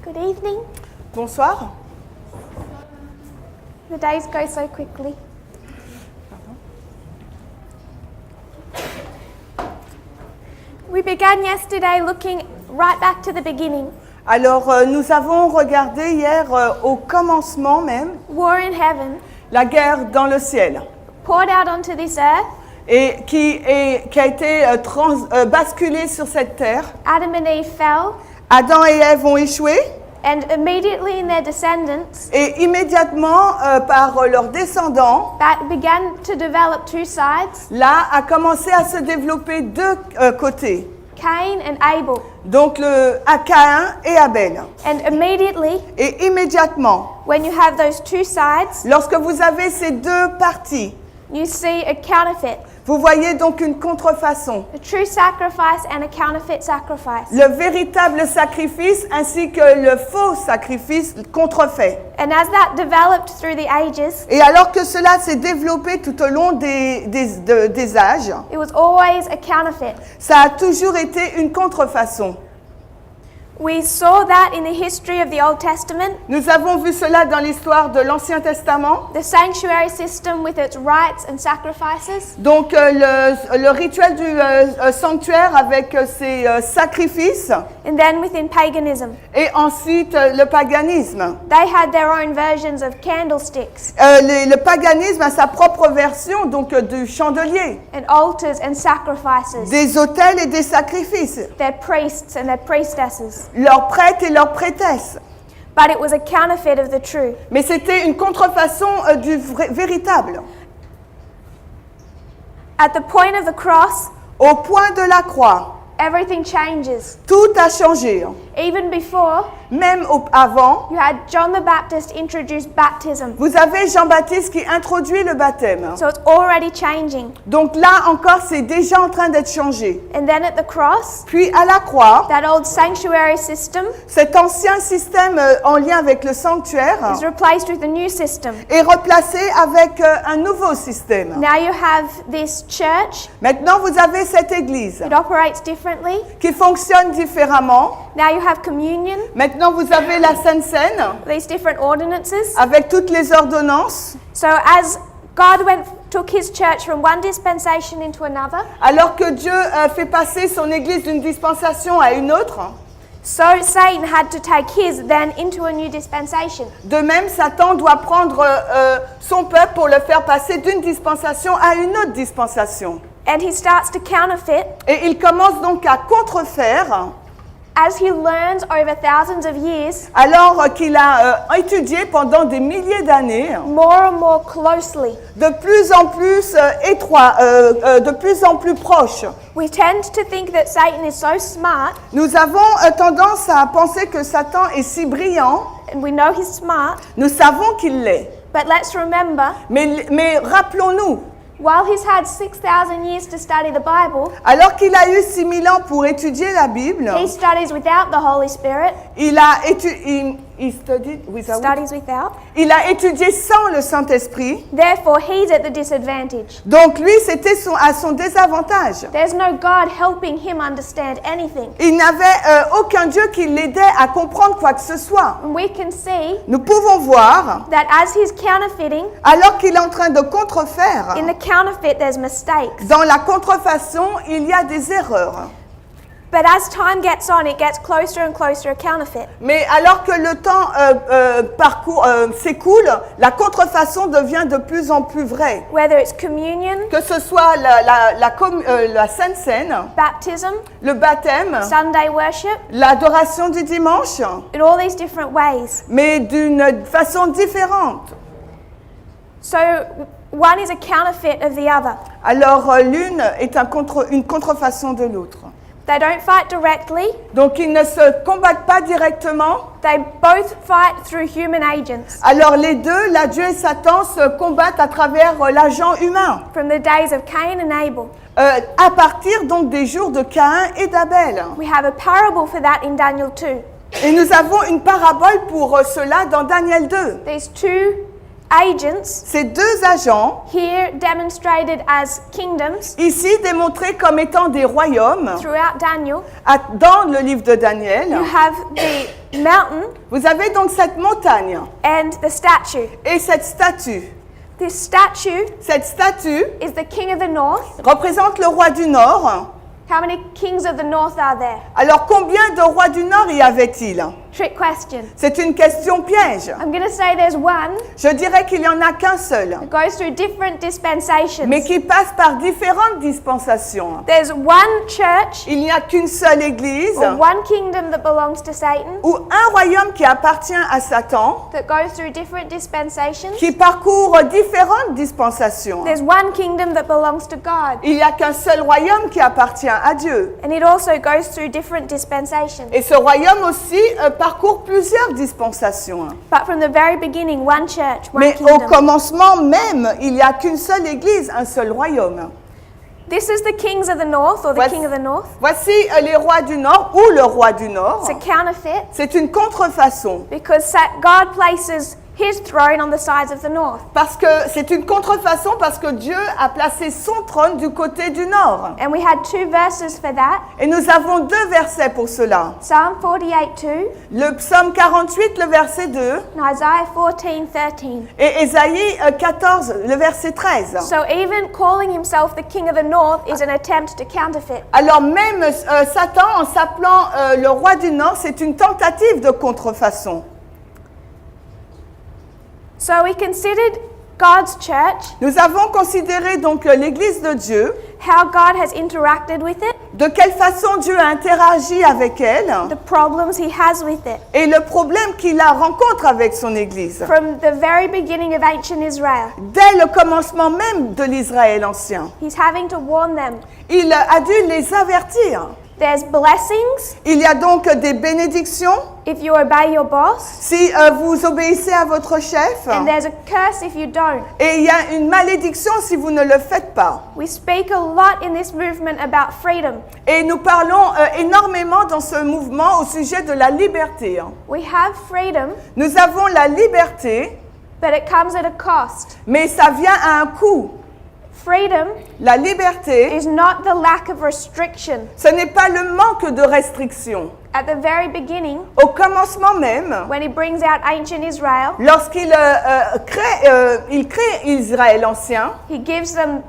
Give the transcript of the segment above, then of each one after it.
Good evening. Bonsoir. The days go so quickly. We began yesterday looking right back to the beginning. Alors, nous avons regardé hier au commencement même War in heaven, la guerre dans le ciel poured out onto this earth. et qui a été basculée sur cette terre. Adam and Eve fell, Adam et Ève ont échoué and immediately in their descendants, et immédiatement par leurs descendants, that began to develop two sides, là a commencé à se développer deux côtés. Cain and Abel. Donc à Caïn et Abel. And immediately, Et immédiatement, when you have those two sides, lorsque vous avez ces deux parties, you see a counterfeit. vous voyez donc une contrefaçon. A true sacrifice and a counterfeit sacrifice. Le véritable sacrifice ainsi que le faux sacrifice contrefait. And as that developed through the ages, Et alors que cela s'est développé tout au long des âges, it was always a counterfeit. ça a toujours été une contrefaçon. We saw that in the history of the Old Testament, Nous avons vu cela dans l'histoire de l'Ancien Testament. the sanctuary system with its rites and sacrifices, Donc le rituel du sanctuaire avec ses sacrifices and then within paganism. et ensuite le paganisme. They had their own versions of candlesticks Le paganisme a sa propre version donc du chandelier, and altars and sacrifices, des autels et des sacrifices, their priests and their priestesses. leurs prêtres et leurs prêtresses. But it was a counterfeit of the true. Mais c'était une contrefaçon du véritable. At the point of the cross, Au point de la croix, everything changes. tout a changé. Even before, Même avant, you had John the Baptist introduce baptism. vous avez Jean-Baptiste qui introduit le baptême. So it's already changing. Donc là encore, c'est déjà en train d'être changé. And then at the cross, Puis à la croix, that old sanctuary system cet ancien système en lien avec le sanctuaire is replaced with a new system. est replacé avec un nouveau système. Now you have this church. Maintenant, vous avez cette église It operates differently. qui fonctionne différemment. Now you have communion, Maintenant, vous avez la Sainte Seine these different ordinances. avec toutes les ordonnances. So as God took his church from one dispensation into another, Alors que Dieu fait passer son église d'une dispensation à une autre, so Satan had to take his then into a new dispensation. de même, Satan doit prendre son peuple pour le faire passer d'une dispensation à une autre dispensation. And he starts to counterfeit Et il commence donc à contrefaire as he learns over thousands of years alors qu'il a étudié pendant des milliers d'années, more and more closely. de plus en plus étroit, de plus en plus proche. We tend to think that Satan is so smart, Nous avons tendance à penser que Satan est si brillant. and we know he's smart, Nous savons qu'il l'est. but let's remember, Mais rappelons-nous, while he's had 6,000 years to study the Bible, alors qu'il a eu 6000 ans pour étudier la Bible, he studies without the Holy Spirit, il a étudié sans le Saint-Esprit. therefore he's at the disadvantage. Donc lui, c'était à son désavantage. There's no God helping him understand anything. Il n'avait aucun Dieu qui l'aidait à comprendre quoi que ce soit. And we can see Nous pouvons voir, that as he's counterfeiting, alors qu'il est en train de contrefaire, in the counterfeit there's mistakes. dans la contrefaçon, il y a des erreurs. But as time gets on, it gets closer and closer to counterfeit. Mais alors que le temps s'écoule, la contrefaçon devient de plus en plus vraie. Whether it's communion, Que ce soit la Sainte Seine, baptism, le baptême, Sunday worship, l'adoration du dimanche, in all these different ways. mais d'une façon différente. So one is a counterfeit of the other. Alors l'une est une contrefaçon de l'autre. They don't fight directly. Donc ils ne se combattent pas directement. They both fight through human agents. Alors les deux, la Dieu et Satan, se combattent à travers l'agent humain. From the days of Cain and Abel. À partir donc des jours de Caïn et d'Abel. We have a parable for that in Daniel 2. Et nous avons une parabole pour cela dans Daniel 2. These two agents, Ces deux agents, here demonstrated as kingdoms ici démontrés comme étant des royaumes, throughout Daniel. dans le livre de Daniel, You have the mountain Vous avez donc cette montagne and the statue. et cette statue. This statue Cette statue is the king of the north. représente le roi du Nord. How many kings of the north are there? Alors combien de rois du Nord y avait-il? Trick question. C'est une question piège. I'm going to say there's one Je dirais qu'il n'y en a qu'un seul, that goes through different dispensations. mais qui passe par différentes dispensations. There's one church Il n'y a qu'une seule église or one kingdom that belongs to Satan ou un royaume qui appartient à Satan, that goes through different dispensations. qui parcourt différentes dispensations. There's one kingdom that belongs to God, Il n'y a qu'un seul royaume qui appartient à Dieu. and it also goes through different dispensations. Et ce royaume aussi parcourt plusieurs dispensations. But from the very beginning, one church, one Mais au kingdom. commencement même, il n'y a qu'une seule église, un seul royaume. This is the kings of the north, or the Voici- king of the north. Voici les rois du Nord ou le roi du Nord. It's a counterfeit C'est une contrefaçon. because God places his throne on the sides of the north. Parce que c'est une contrefaçon parce que Dieu a placé son trône du côté du Nord. And we had two verses for that. Et nous avons deux versets pour cela. Psalm 48:2 Le psaume 48, le verset 2, and Isaiah 14:13. et Ésaïe 14, le verset 13. So even calling himself the king of the north is an attempt to counterfeit. Alors même Satan, en s'appelant le roi du Nord, c'est une tentative de contrefaçon. So we considered God's church, Nous avons considéré donc l'église de Dieu, how God has interacted with it, de quelle façon Dieu a interagi avec elle, the problems he has with it. et le problème qu'il a rencontre avec son église. From the very beginning of ancient Israel, Dès le commencement même de l'Israël ancien, he's having to warn them. il a dû les avertir. There's blessings Il y a donc des bénédictions if you obey your boss, si vous obéissez à votre chef, and there's a curse if you don't. et il y a une malédiction si vous ne le faites pas. We speak a lot in this movement about freedom. Et nous parlons énormément dans ce mouvement au sujet de la liberté. We have freedom, Nous avons la liberté, but it comes at a cost. mais ça vient à un coût. Freedom La liberté, is not the lack of restriction. ce n'est pas le manque de restrictions. At the very beginning, Au commencement même, when he brings out ancient Israel, lorsqu'il crée Israël ancien, he gives them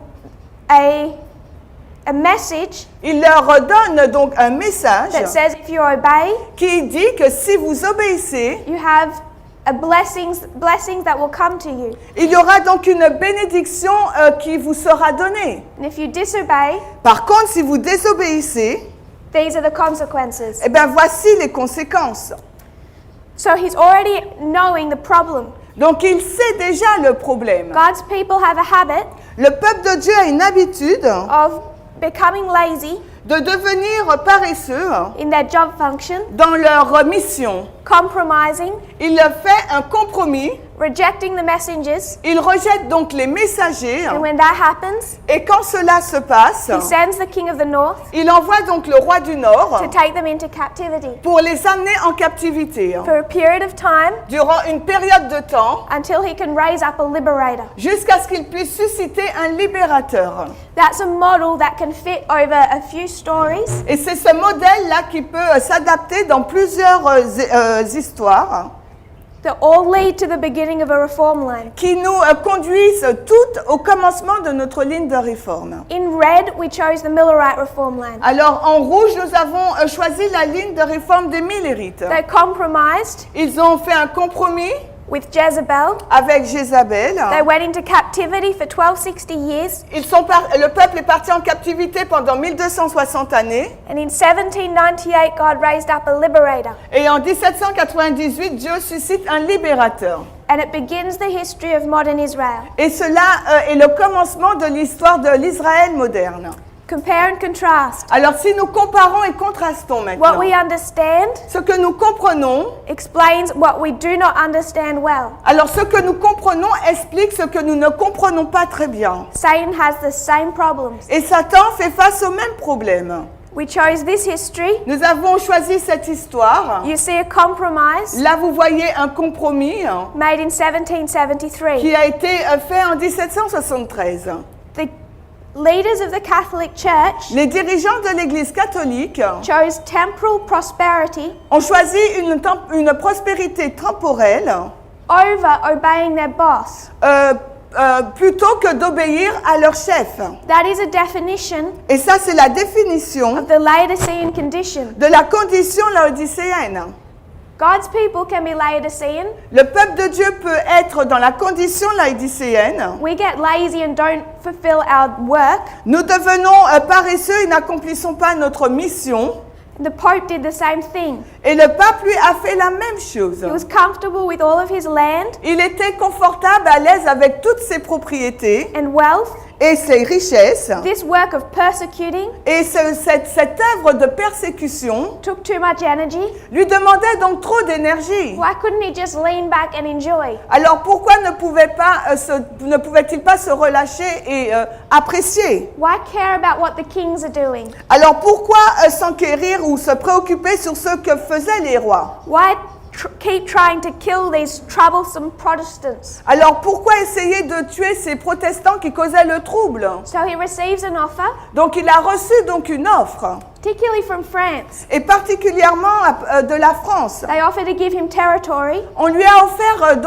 a message il leur donne donc un message that says if you obey, qui dit que si vous obéissez, you have a blessings that will come to you. il y aura donc une bénédiction qui vous sera donnée. And if you disobey, Par contre, si vous désobéissez, these are the consequences. eh bien voici les conséquences. So he's already knowing the problem. Donc il sait déjà le problème. God's people have a habit Le peuple de Dieu a une habitude of becoming lazy de devenir paresseux in their job function, dans leur mission. compromising, Il fait un compromis, rejecting the messengers, il rejette donc les messagers, and when that happens, et quand cela se passe, he sends the king of the north il envoie donc le roi du Nord to take them into captivity pour les amener en captivité for a period of time durant une période de temps until he can raise up a liberator. jusqu'à ce qu'il puisse susciter un libérateur. That's a model that can fit over a few stories, Et c'est ce modèle-là qui peut s'adapter dans plusieurs histoires that all lead to the beginning of a reform line. qui nous conduisent toutes au commencement de notre ligne de réforme. In red, we chose the Millerite reform line. Alors en rouge, nous avons choisi la ligne de réforme des Millerites. They compromised Ils ont fait un compromis with Jezebel. avec Jézabel. They went into captivity for 1260 years, Le peuple est parti en captivité pendant 1260 années. and in 1798, God raised up a liberator. Et en 1798, Dieu suscite un libérateur. And it begins the history of modern Israel. Et cela est le commencement de l'histoire de l'Israël moderne. Compare and contrast. Alors si nous comparons et contrastons What maintenant, we understand ce que nous comprenons, explains what we do not understand well. alors ce que nous comprenons explique ce que nous ne comprenons pas très bien. Satan has the same problems. Et Satan fait face au même problème. We chose this history. Nous avons choisi cette histoire. You see a compromise Là, vous voyez un compromis made in 1773. qui a été fait en 1773. The leaders of the Catholic Church les dirigeants de l'Église catholique chose temporal prosperity ont choisi une prospérité temporelle over obeying their boss. plutôt que d'obéir à leur chef. That is a definition Et ça, c'est la définition of the Laodicean condition. de la condition laodicéenne. God's people can be Laodicean. Le peuple de Dieu peut être dans la condition laodicéenne. We get lazy and don't fulfill our work. Nous devenons paresseux et n'accomplissons pas notre mission. The Pope did the same thing. Et le pape, lui, a fait la même chose. He was comfortable with all of his land Il était confortable, à l'aise avec toutes ses propriétés and wealth. et ses richesses. This work of persecuting Et cette œuvre de persécution took too much energy. lui demandait donc trop d'énergie. Why couldn't he just lean back and enjoy? Alors pourquoi ne pouvait-il pas se relâcher et apprécier? Why care about what the kings are doing? Alors pourquoi s'enquérir ou se préoccuper sur ce que faisaient les rois? Why keep trying to kill these troublesome Protestants? Alors pourquoi essayer de tuer ces protestants qui causaient le trouble? So he receives an offer, Donc il a reçu donc une offre, particularly from France. et particulièrement de la France. They offer to give him territory On lui a offert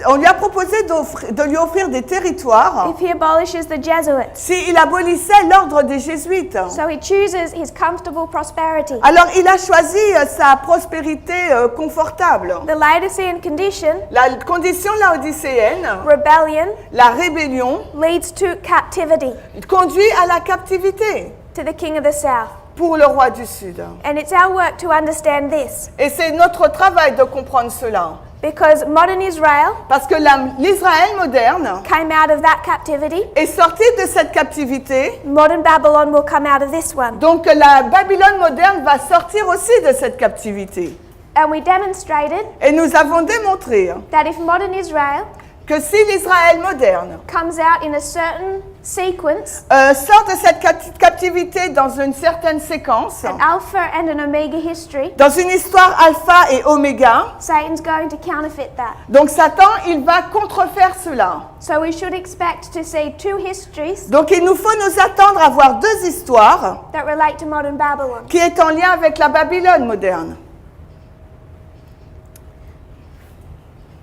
on lui a proposé de lui offrir des territoires if he abolishes the Jesuits. s'il abolissait l'ordre des jésuites. So he chooses his comfortable prosperity. Alors il a choisi sa prospérité confortable. The Laodicean condition, La condition laodicéenne, rebellion, la rébellion, leads to captivity, conduit à la captivité to the king of the south. pour le roi du Sud. And it's our work to understand this, Et c'est notre travail de comprendre cela. because modern Israel Parce que l'Israël moderne came out of that captivity. est sorti de cette captivité. Modern Babylon will come out of this one. Donc la Babylone moderne va sortir aussi de cette captivité. And we demonstrated Et nous avons démontré that if modern Israel que si l'Israël moderne comes out in a certain sequence, sort de cette captivité dans une certaine séquence, an alpha and an omega history, dans une histoire alpha et oméga, Satan's going to counterfeit that. donc Satan, il va contrefaire cela. So we should expect to see two histories Donc il nous faut nous attendre à voir deux histoires that relate to modern Babylon. qui est en lien avec la Babylone moderne.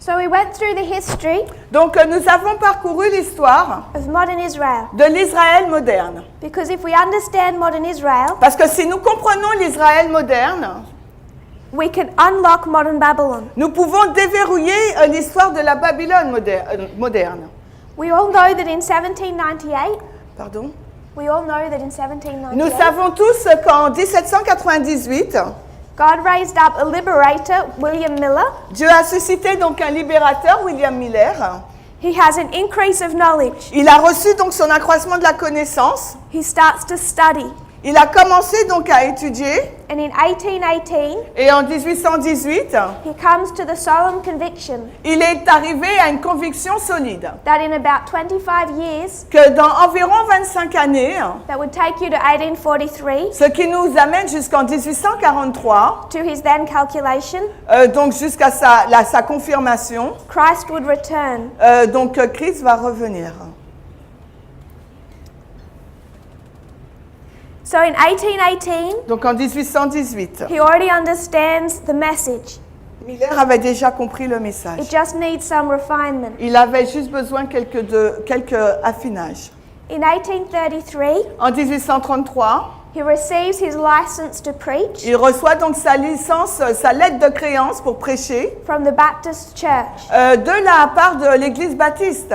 So we went through the history Donc nous avons parcouru l'histoire of modern Israel, de l'Israël moderne. because if we understand modern Israel, Parce que si nous comprenons l'Israël moderne, we can unlock modern Babylon. nous pouvons déverrouiller l'histoire de la Babylone moderne. We all know that in 1798, Pardon? we all know that in Nous 1798, savons tous qu'en 1798, God raised up a liberator, William Miller. Dieu a suscité donc un libérateur, William Miller. He has an increase of knowledge. Il a reçu donc son accroissement de la connaissance. He starts to study. Il a commencé donc à étudier. And in 1818, Et en 1818, he comes to the solemn conviction il est arrivé à une conviction solide that in about 25 years, que dans environ 25 années, that would take you to 1843, ce qui nous amène jusqu'en 1843, to his then calculation, donc jusqu'à sa confirmation, Christ would return. donc Christ va revenir. So in 1818, Donc en 1818, he already understands the message. Miller avait déjà compris le message. It just needs some refinement. Il avait juste besoin quelques affinages. In 1833, En 1833, he receives his license to preach il reçoit donc sa licence, sa lettre de créance pour prêcher from the Baptist Church. de la part de l'Église baptiste.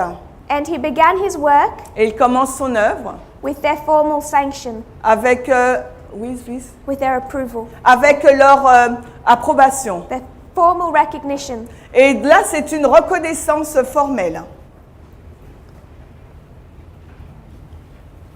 And he began his work Et il commence son œuvre with their formal sanction, avec, with their approval, avec leur approbation. their formal recognition. Et là, c'est une reconnaissance formelle.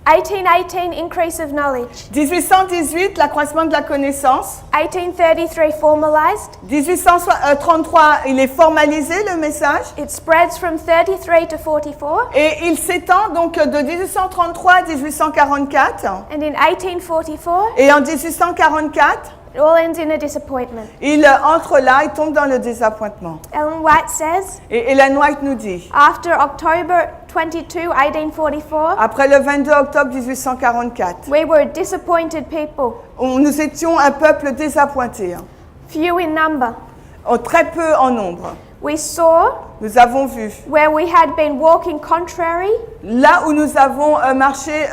1818, increase of knowledge. 1818, l'accroissement de la connaissance. 1833, formalized. 1833, il est formalisé le message. It spreads from 33 to 44. Et il s'étend donc de 1833 à 1844. And in 1844, Et en 1844, It all ends in a disappointment. Il entre là, il tombe dans le désappointement. Ellen White says, Et Ellen White nous dit, after October 22, 1844, après le 22 octobre 1844, we were a disappointed people, nous étions un peuple déappointé, few in number. Très peu en nombre. We saw Nous avons vu, where we had been walking contrary là où nous avons marché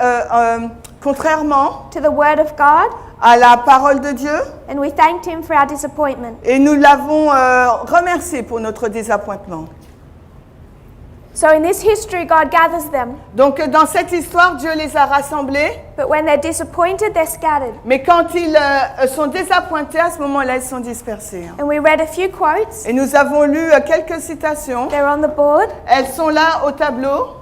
contrairement to the Word of God, à la parole de Dieu, and we thanked Him for our disappointment. et nous l'avons remercié pour notre désappointement. So in this history, God gathers them, Donc dans cette histoire, Dieu les a rassemblés, but when they're disappointed, they're scattered. mais quand ils sont désappointés, à ce moment-là, ils sont dispersés. And we read a few quotes. Et nous avons lu quelques citations. They're on the board. Elles sont là au tableau.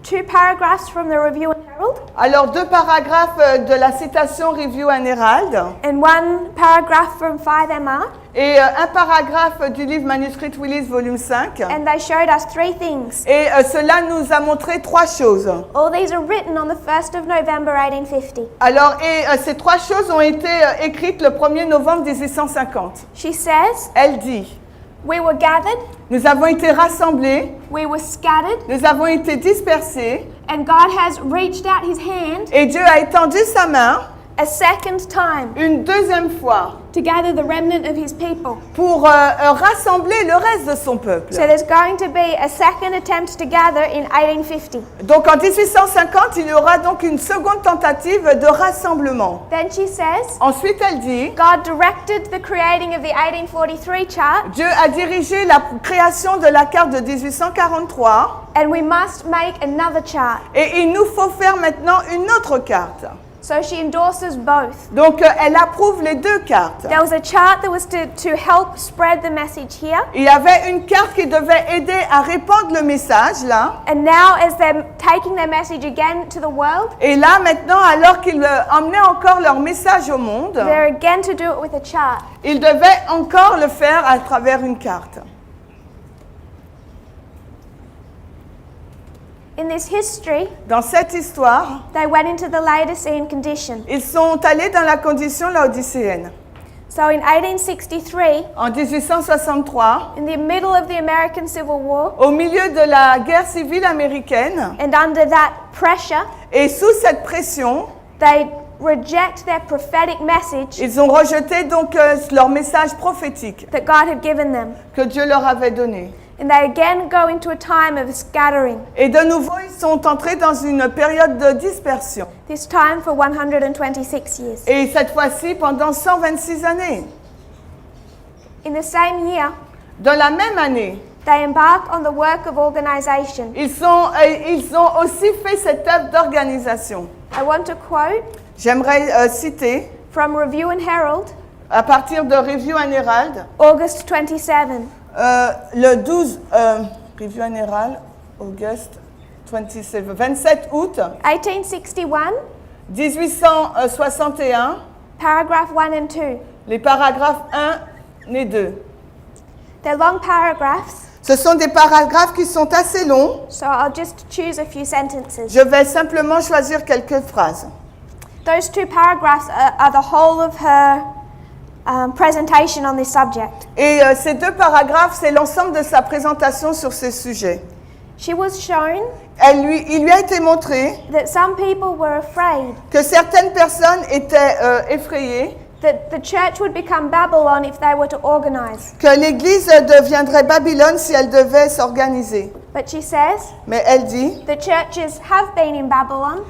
2 paragraphs from the Review and Herald, Alors, 2 paragraphes de la citation Review and Herald and 1 paragraph from 5MR. et un paragraphe du livre manuscrit Willis, volume 5. And they showed us 3 things. Et cela nous a montré 3 choses. All these are written on the 1st of November 1850. Alors, ces 3 choses ont été écrites le 1er novembre 1850. She says, Elle dit, we were gathered, nous avons été rassemblés, we were scattered, nous avons été dispersés, and God has reached out His hand et Dieu a étendu sa main a second time une deuxième fois to gather the remnant of His people. pour rassembler le reste de son peuple. So there's going to be a second attempt to gather in 1850. Donc en 1850, il y aura donc une seconde tentative de rassemblement. Then she says, Ensuite, elle dit, God directed the creating of the 1843 chart, Dieu a dirigé la création de la carte de 1843 and we must make another chart. et il nous faut faire maintenant une autre carte. So she endorses both. Donc elle approuve les 2 cartes. There was a chart that was to help spread the message here. Il y avait une carte qui devait aider à répandre le message là. And now as they're taking their message again to the world, Et là maintenant, alors qu'ils emmenaient encore leur message au monde, they're again to do it with a chart. ils devaient encore le faire à travers une carte. In this history, Dans cette histoire, they went into the Laodicean condition. ils sont allés dans la condition laodicéenne. So in 1863, En 1863, in the middle of the American Civil War, au milieu de la guerre civile américaine, and under that pressure, et sous cette pression, they reject their prophetic message ils ont rejeté donc leur message prophétique that God had given them. que Dieu leur avait donné. And they again go into a time of scattering, Et de nouveau, ils sont entrés dans une période de dispersion. this time for 126 years. Et cette fois-ci, pendant 126 années. In the same year, Dans la même année, they embark on the work of organization. ils ont aussi fait cette œuvre d'organisation. I want to quote J'aimerais citer, from Review and Herald, à partir de Review and Herald, August 27. le 12, Review and Herald, August 27 août 1861, 1861, paragraph 1 and 2. les paragraphes 1 et 2. They're long paragraphs, Ce sont des paragraphes qui sont assez longs. so I'll just choose a few sentences. Je vais simplement choisir quelques phrases. Those 2 paragraphs are the whole of her presentation on this subject. Et ces 2 paragraphes, c'est l'ensemble de sa présentation sur ces sujets. She was shown Il lui a été montré that some people were afraid que certaines personnes étaient effrayées that the church would become Babylon if they were to organize. que l'Église deviendrait Babylone si elle devait s'organiser. But she says Mais elle dit, the churches have been in Babylon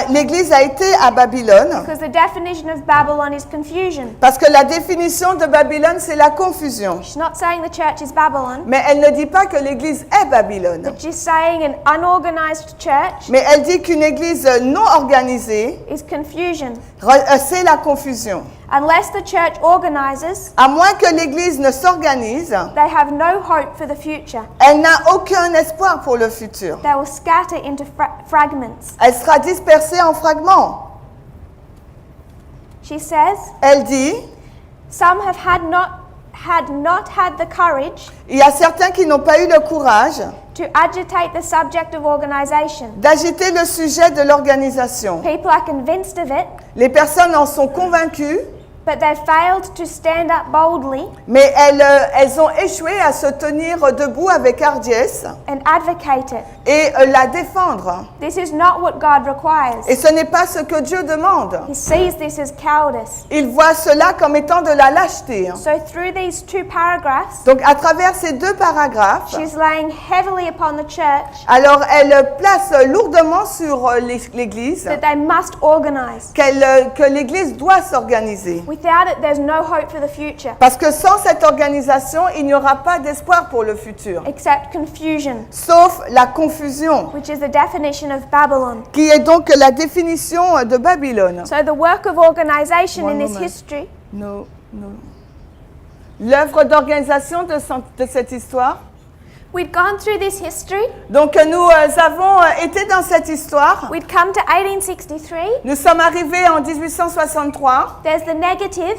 l'Église a été à Babylone because the definition of Babylon is confusion. parce que la définition de Babylone, c'est la confusion. She's not saying the church is Babylon, Mais elle ne dit pas que l'Église est Babylone. but she's saying an unorganized church Mais elle dit qu'une Église non organisée, is confusion. c'est la confusion. Unless the church organizes, À moins que l'Église ne s'organise, they have no hope for the future. elle n'a aucun espoir pour le futur. They will scatter into fragments. Elle sera dispersée en fragments. She says, Elle dit, some had not had the courage il y a certains qui n'ont pas eu le courage to agitate the subject of organization. d'agiter le sujet de l'organisation. People are convinced of it, Les personnes en sont convaincues, but they've failed to stand up boldly mais elles ont échoué à se tenir debout avec hardiesse and advocate it. et la défendre. This is not what God requires. Et ce n'est pas ce que Dieu demande. He sees this as cowardice. Il voit cela comme étant de la lâcheté. So through these 2 paragraphs, Donc à travers ces 2 paragraphes, she's laying heavily upon the church alors elle place lourdement sur l'Église that they must organize. que l'Église doit s'organiser. Without it, there's no hope for the future, Parce que sans cette organisation, il n'y aura pas d'espoir pour le futur. except confusion, Sauf la confusion, which is the definition of Babylon. qui est donc la définition de Babylone. So the work of organization One in this moment. history No. L'œuvre d'organisation de cette histoire. we'd gone through this history, Donc nous avons été dans cette histoire. we'd come to 1863, Nous sommes arrivés en 1863. there's the negative,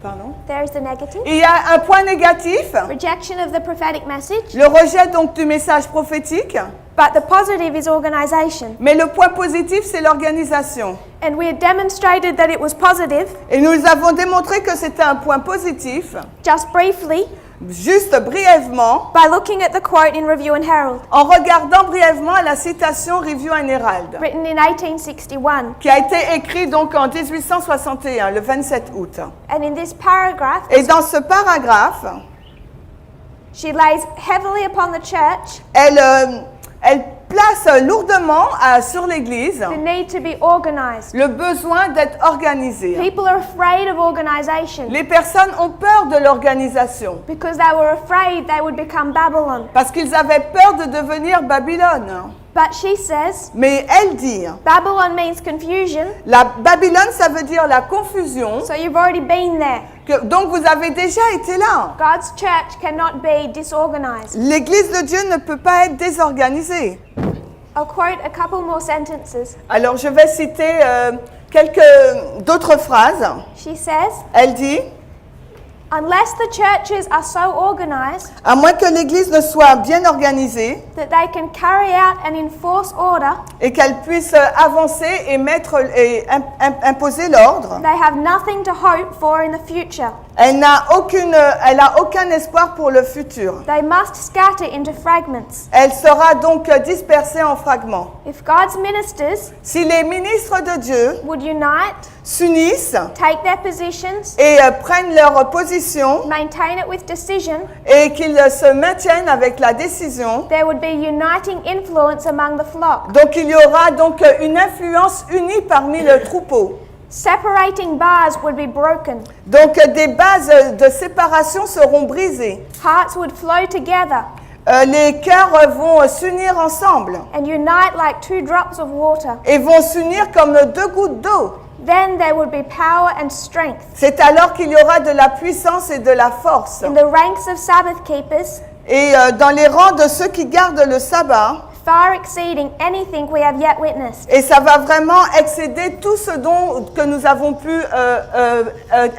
Pardon. there's the negative, Il y a un point négatif, rejection of the prophetic message, le rejet donc du message prophétique. but the positive is organization. Mais le point positif, c'est l'organisation. And we had demonstrated that it was positive, Et nous avons démontré que c'était un point positif, just briefly, juste brièvement, by looking at the quote in Review and Herald, en regardant brièvement la citation Review and Herald, written in 1861. qui a été écrite donc en 1861, le 27 août. And in this paragraph, Et dans ce paragraphe, she lays heavily upon the church elle place lourdement sur l'Église the need to be organized. le besoin d'être organisée. People are afraid of organization Les personnes ont peur de l'organisation because they were afraid they would become Babylon. parce qu'ils avaient peur de devenir Babylone. But she says, Mais elle dit, Babylon means confusion, la Babylone, ça veut dire la confusion. so you've already been there. Donc vous avez déjà été là. God's church cannot be disorganized. L'Église de Dieu ne peut pas être désorganisée. I'll quote a couple more sentences. Alors je vais citer d'autres phrases. She says, Elle dit, unless the churches are so organized à moins que l'Église ne soit bien organisée that they can carry out and enforce order, et qu'elle puisse avancer et imposer l'ordre, they have nothing to hope for in the future. elle n'a aucun espoir pour le futur. They must scatter into fragments. Elle sera donc dispersée en fragments. If God's ministers Si les ministres de Dieu would unite, s'unissent take their positions, et prennent leur position maintain it with decision, et qu'ils se maintiennent avec la décision, there would be uniting influence among the flock. donc il y aura donc une influence unie parmi le troupeau. Separating bars would be broken. Donc des bases de séparation seront brisées. Hearts would flow together Les cœurs vont s'unir ensemble and unite like 2 drops of water. et vont s'unir comme 2 gouttes d'eau. Then there would be power and strength C'est alors qu'il y aura de la puissance et de la force. in the ranks of Sabbath keepers, Et dans les rangs de ceux qui gardent le sabbat, far exceeding anything we have yet witnessed. et ça va vraiment excéder tout ce que nous avons pu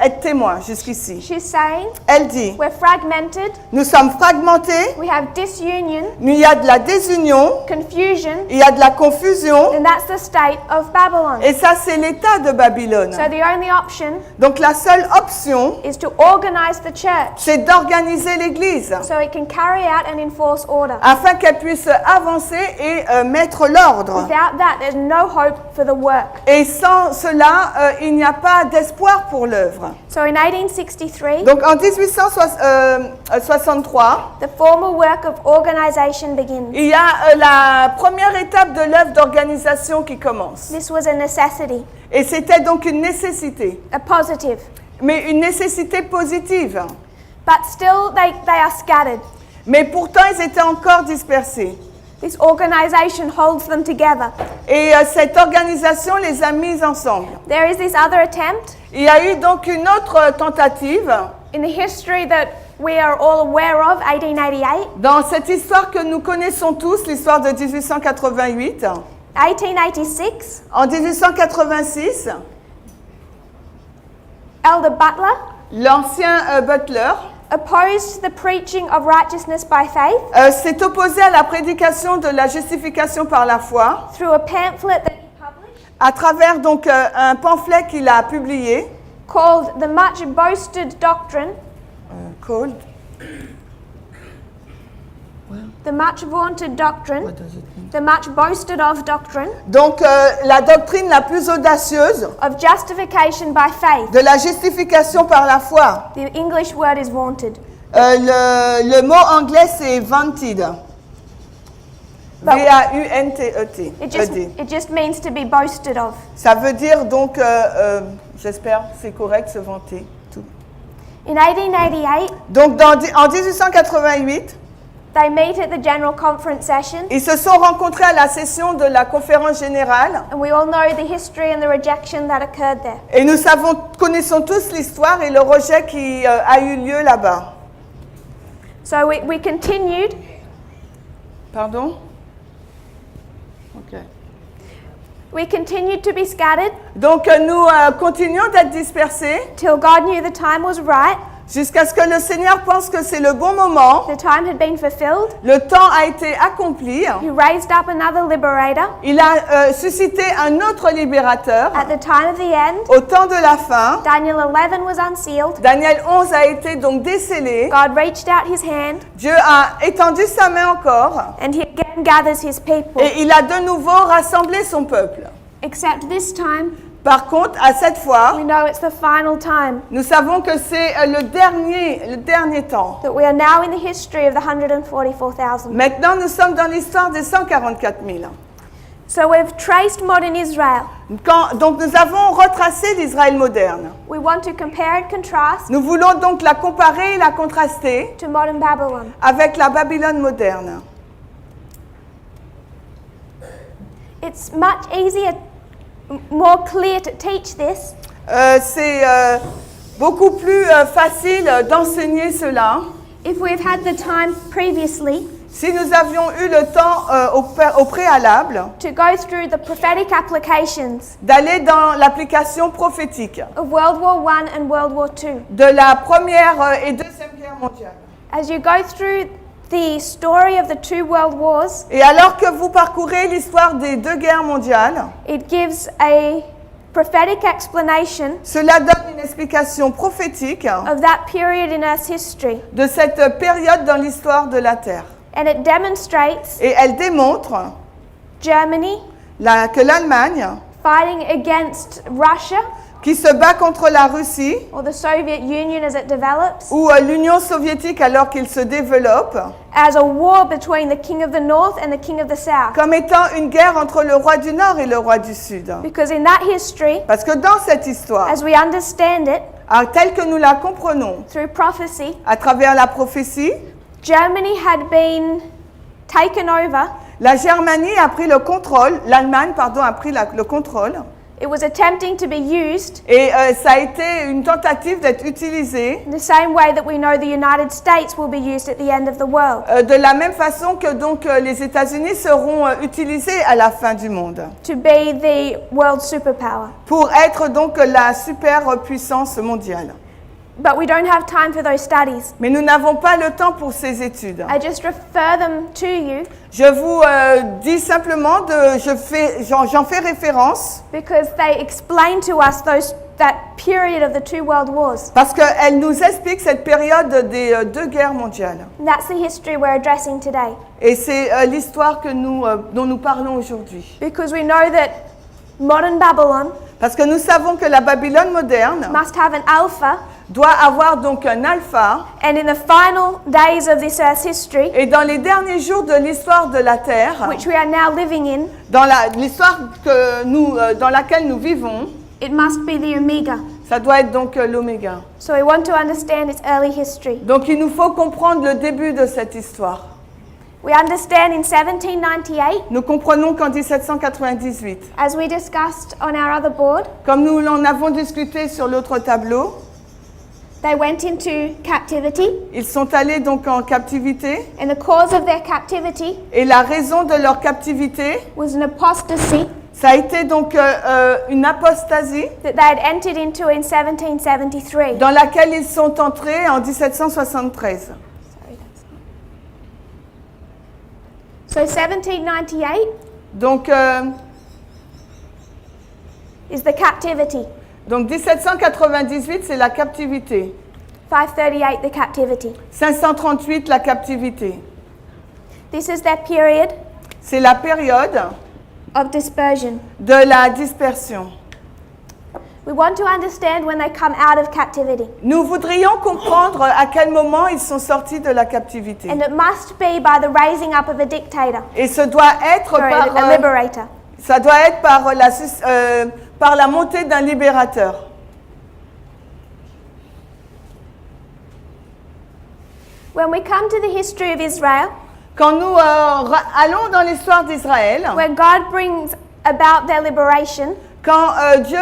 être témoins jusqu'ici. She's saying Elle dit, we're fragmented, nous sommes fragmentés, we have disunion, il y a de la désunion, confusion, il y a de la confusion, and that's the state of Babylon. et ça c'est l'état de Babylone. So the only option Donc la seule option, is to organize the church c'est d'organiser l'Église so it can carry out and enforce order. afin qu'elle puisse avancer et mettre l'ordre. Without that, there's no hope for the work. Et sans cela, il n'y a pas d'espoir pour l'œuvre. So in 1863, Donc en 1863, the formal work of organization begins. il y a la première étape de l'œuvre d'organisation qui commence. This was a necessity, Et c'était donc une nécessité, a positive. mais une nécessité positive. But still, they are scattered. Mais pourtant, ils étaient encore dispersés. This organization holds them together. Et cette organisation les a mis ensemble. There is this other attempt Il y a eu donc une autre tentative in the history that we are all aware of, 1888. dans cette histoire que nous connaissons tous, l'histoire de 1888. 1886, En 1886, Elder Butler l'ancien butler opposed the preaching of righteousness by faith s'est opposé à la prédication de la justification par la foi through a pamphlet that he published à travers donc un pamphlet qu'il a publié called The Much Boasted Doctrine, called the much vaunted doctrine, the much boasted of doctrine donc la doctrine la plus audacieuse of justification by faith. de la justification par la foi. The English word is vaunted. Le mot anglais c'est vaunted. V-A-U-N-T-E-T. It just means to be boasted of. Ça veut dire donc, j'espère c'est correct, se vanter. Tout. In 1888, Donc en 1888, they meet at the General Conference session, ils se sont rencontrés à la session de la conférence générale and we all know the history and the rejection that occurred there. et nous connaissons tous l'histoire et le rejet qui a eu lieu là-bas. So we continued. Pardon? Ok. We continued to be scattered Donc nous continuons d'être dispersés till God knew the time was right, jusqu'à ce que le Seigneur pense que c'est le bon moment. the time had been fulfilled. Le temps a été accompli. He raised up another liberator Il a suscité un autre libérateur. at the time of the end. Au temps de la fin, Daniel 11 was unsealed. Daniel 11 a été donc décellé. God reached out his hand, Dieu a étendu sa main encore and he again gathers his people. et il a de nouveau rassemblé son peuple. Except this time, Par contre, à cette fois, we know it's the final time, nous savons que c'est le dernier temps. that we are now in the history of the 144,000. Maintenant, nous sommes dans l'histoire des 144 000. So we've traced modern Israel. Donc nous avons retracé l'Israël moderne. We want to compare and contrast Nous voulons donc la comparer et la contraster to modern Babylon. avec la Babylone moderne. It's much easier, more clear to teach this C'est beaucoup plus facile d'enseigner cela if we've had the time previously si nous avions eu le temps au préalable to go through the prophetic applications d'aller dans l'application prophétique of World War I and World War II. de la Première et Deuxième Guerre mondiale. As you go through the story of the two world wars, Et alors que vous parcourez l'histoire des deux guerres mondiales, it gives a prophetic explanation cela donne une explication prophétique of that period in Earth's history, de cette période dans l'histoire de la Terre. and it demonstrates Et elle démontre Germany que l'Allemagne, fighting against Russia qui se bat contre la Russie, or the Soviet Union as it develops, ou l'Union soviétique alors qu'il se développe, as a war between the king of the north and the king of the south. comme étant une guerre entre le roi du Nord et le roi du Sud. Because in that history, Parce que dans cette histoire, as we understand it telle que nous la comprenons, through prophecy, à travers la prophétie, Germany had been taken over. la Germanie a pris le contrôle, l'Allemagne, pardon, a pris le contrôle, It was attempting to be used et ça a été une tentative d'être utilisé in the same way that we know the United States will be used at the end of the world, de la même façon que donc les États-Unis seront utilisés à la fin du monde to be the world superpower. pour être donc la superpuissance mondiale. But we don't have time for those studies. Mais nous n'avons pas le temps pour ces études. I just refer them to you Je vous dis simplement, j'en fais référence because they explain to us that period of the two world wars. parce qu'elles nous expliquent cette période des deux guerres mondiales. And that's the history we're addressing today. Et c'est l'histoire dont nous parlons aujourd'hui. Because we know that modern Babylon Parce que nous savons que la Babylone moderne must have an alpha, doit avoir donc un alpha, and in the final days of this earth's history, et dans les derniers jours de l'histoire de la Terre, which we are now living in, dans l'histoire dans laquelle nous vivons, it must be the Omega. ça doit être donc l'oméga. So we want to understand its early history. Donc il nous faut comprendre le début de cette histoire. We understand in 1798, Nous comprenons qu'en 1798, as we discussed on our other board, comme nous en avons discuté sur l'autre tableau, they went into captivity, ils sont allés donc en captivité, and the cause of their captivity et la raison de leur captivité, was an apostasy Ça a été donc une apostasie that they had entered into in 1773. dans laquelle ils sont entrés en 1773. So 1798 Donc, is the captivity. donc 1798, c'est la captivité. 538, the captivity. 538, la captivité. This is their period C'est la période of dispersion. de la dispersion. We want to understand when they come out of captivity. Nous voudrions comprendre à quel moment ils sont sortis de la captivité. And it must be by the raising up of a dictator, Et ce doit être or a liberator. ça doit être par la montée d'un libérateur. When we come to the history of Israel, Quand nous allons dans l'histoire d'Israël, where God brings about their liberation, quand Dieu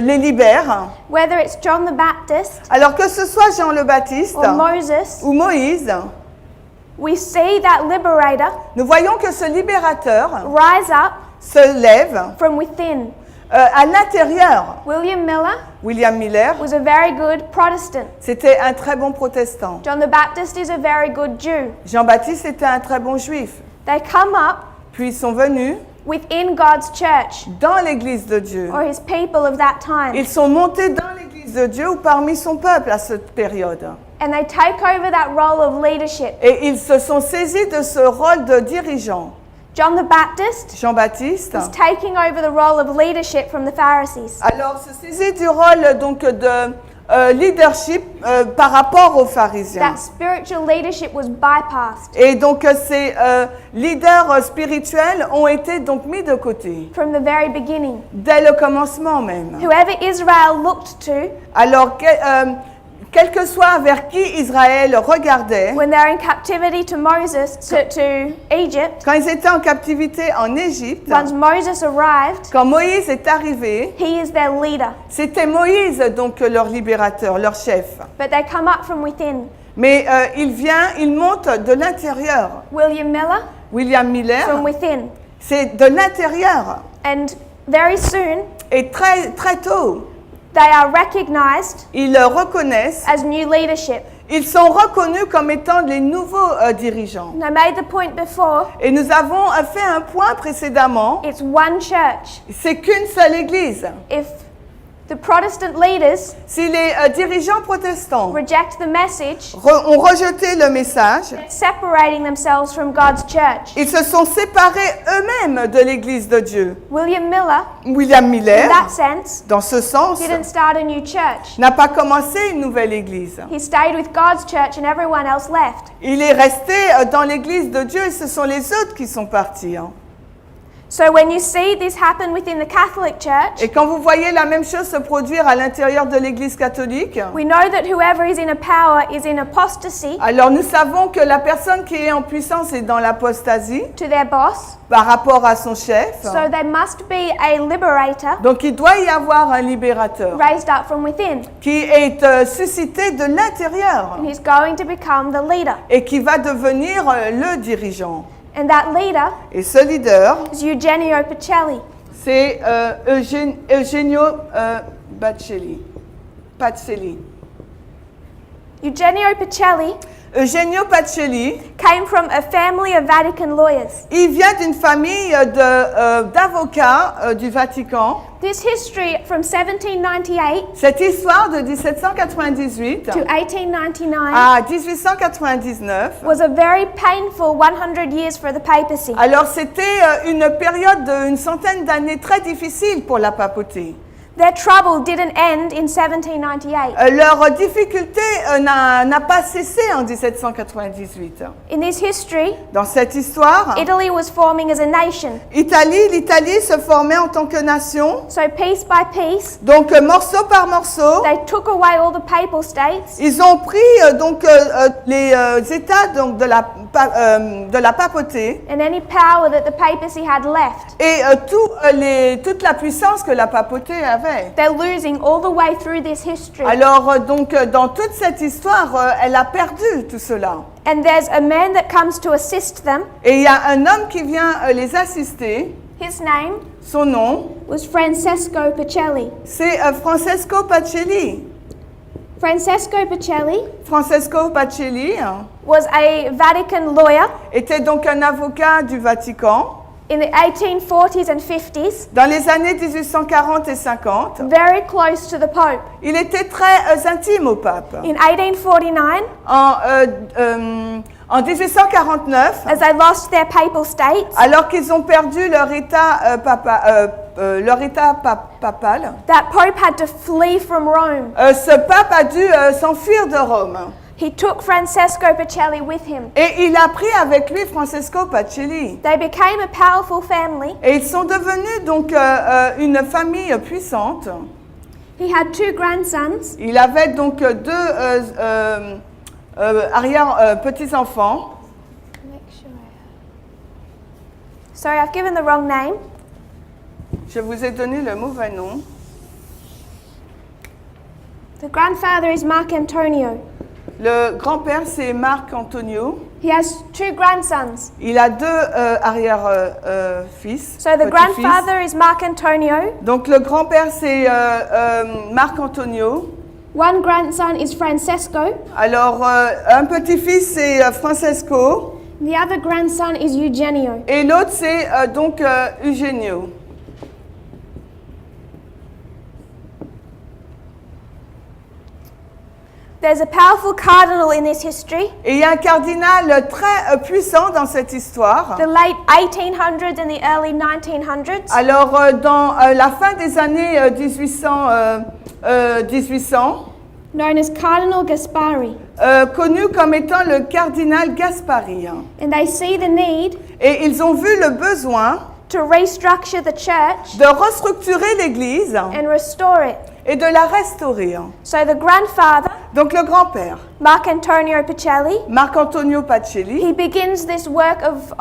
les libère, whether it's John the Baptist alors que ce soit Jean le Baptiste or Moses, ou Moïse, we see that liberator nous voyons que ce libérateur rise up se lève from within. à l'intérieur. William Miller William Miller, was a very good Protestant. c'était un très bon protestant. John the Baptist is a very good Jew. Jean-Baptiste était un très bon juif. They come up Puis ils sont venus within God's church dans l'église de Dieu. or his people of that time. Ils sont montés dans l'église de Dieu ou parmi son peuple à cette période. And they take over that role of leadership. Et ils se sont saisis de ce rôle de dirigeant. John the Baptist Jean-Baptiste, is taking over the role of leadership from the Pharisees. alors se saisit du rôle donc de leadership par rapport aux pharisiens. That spiritual leadership was bypassed Et donc ces leaders spirituels ont été donc mis de côté from the very beginning. dès le commencement même. Whoever Israel looked to Alors quel que soit vers qui Israël regardait, when they're in captivity to Moses, to Egypt, quand ils étaient en captivité en Égypte, once Moses arrived, quand Moïse est arrivé, he is their leader. c'était Moïse donc leur libérateur, leur chef. But they come up from within. Mais il monte de l'intérieur. William Miller, William from Miller, within. c'est de l'intérieur. And very soon, Et très tôt, they are recognized ils reconnaissent, as new leadership. ils sont reconnus comme étant les nouveaux dirigeants. And I made the point before, Et nous avons fait un point précédemment, it's one church. c'est qu'une seule église. If the Protestant leaders Si les dirigeants protestants reject the message, ont rejeté le message, separating themselves from God's church. ils se sont séparés eux-mêmes de l'église de Dieu. William Miller, William in Miller, that sense, dans ce sens, didn't start a new church. n'a pas commencé une nouvelle église. He stayed with God's church and everyone else left. Il est resté dans l'église de Dieu et ce sont les autres qui sont partis. So when you see this happen within the Catholic Church, Et quand vous voyez la même chose se produire à l'intérieur de l'église catholique, we know that whoever is in a power is in apostasy alors nous savons que la personne qui est en puissance est dans l'apostasie to their boss. par rapport à son chef. So there must be a liberator Donc il doit y avoir un libérateur raised up from within, qui est suscité de l'intérieur and he's going to become the leader. et qui va devenir le dirigeant. And that leader Et ce leader, is Eugenio Pacelli. c'est Eugenio Pacelli. Eugenio Pacelli Eugenio Pacelli, came from a family of Vatican lawyers. il vient d'une famille d'avocats du Vatican. This history from 1798 Cette histoire de 1798 to 1899 à 1899, was a very painful 100 years for the papacy. alors c'était une période d'une centaine d'années très difficile pour la papauté. Their trouble didn't end in 1798. Leur difficulté n'a pas cessé en 1798. In this history, Dans cette histoire, Italy was forming as a nation. l'Italie se formait en tant que nation. So piece by piece, Donc morceau par morceau, they took away all the papal states ils ont pris les États donc de la papauté and any power that the papacy had left. et toute la puissance que la papauté avait. vrai. They're losing all the way through this history. Alors donc dans toute cette histoire, elle a perdu tout cela. And there's a man that comes to assist them. Et il y a un homme qui vient les assister. His name Son nom, was Francesco Pacelli. c'est Francesco Pacelli. Francesco Pacelli Francesco Pacelli was a Vatican lawyer était donc un avocat du Vatican in the 1840s and 50s, dans les années 1840 et 50. very close to the Pope. Il était très intime au pape. In 1849, En 1849, as they lost their papal states, alors qu'ils ont perdu leur état, papal, that Pope had to flee from Rome. ce pape a dû s'enfuir de Rome. He took Francesco Pacelli with him. Et il a pris avec lui Francesco Pacelli. They became a powerful family. Et ils sont devenus donc une famille puissante. He had 2 grandsons. Il avait donc 2 petits-enfants. Sorry, I've given the wrong name. Je vous ai donné le mauvais nom. The grandfather is Mark Antonio. Le grand-père, c'est Marc Antonio. He has 2 grandsons. Il a 2 arrière-fils. So the grandfather is Mark Antonio. Donc le grand-père, c'est Marc Antonio. One grandson is Francesco. Alors, un petit-fils, c'est Francesco. The other grandson is Eugenio. Et l'autre, c'est donc Eugenio. There's a powerful cardinal in this history. Et il y a un cardinal très puissant dans cette histoire. The late 1800s and the early 1900s. Alors, dans la fin des années 1800, Known as Cardinal Gaspari. connu comme étant le cardinal Gaspari. And they see the need Et ils ont vu le besoin to restructure the church de restructurer l'Église and restore it. et de la restaurer. So the grandfather, Donc le grand-père, Mark Antonio Pacelli, Marc Antonio Pacelli, he begins this work of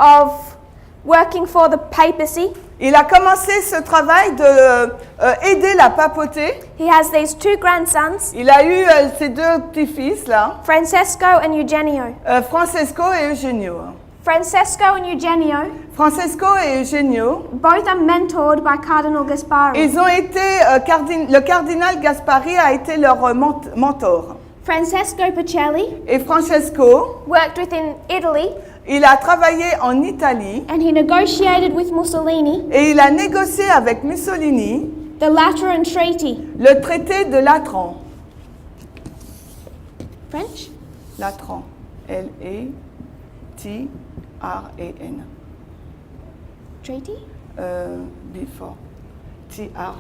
working for the papacy. il a commencé ce travail de aider la papauté. He has these 2 grandsons, Il a eu ses 2 petits-fils là, Francesco and Eugenio. Francesco et Eugenio. Francesco and Eugenio Francesco et Eugenio, both are mentored by Cardinal Gaspari. ils ont été, le cardinal Gaspari a été leur mentor. Francesco Pacelli Et Francesco, worked within Italy il a travaillé en Italie and he negotiated with Mussolini et il a négocié avec Mussolini the Lateran Treaty. le traité de Latran. French? Latran. L-A-T-R-A-N. Treaty? Before. T-R-A-I-T-E.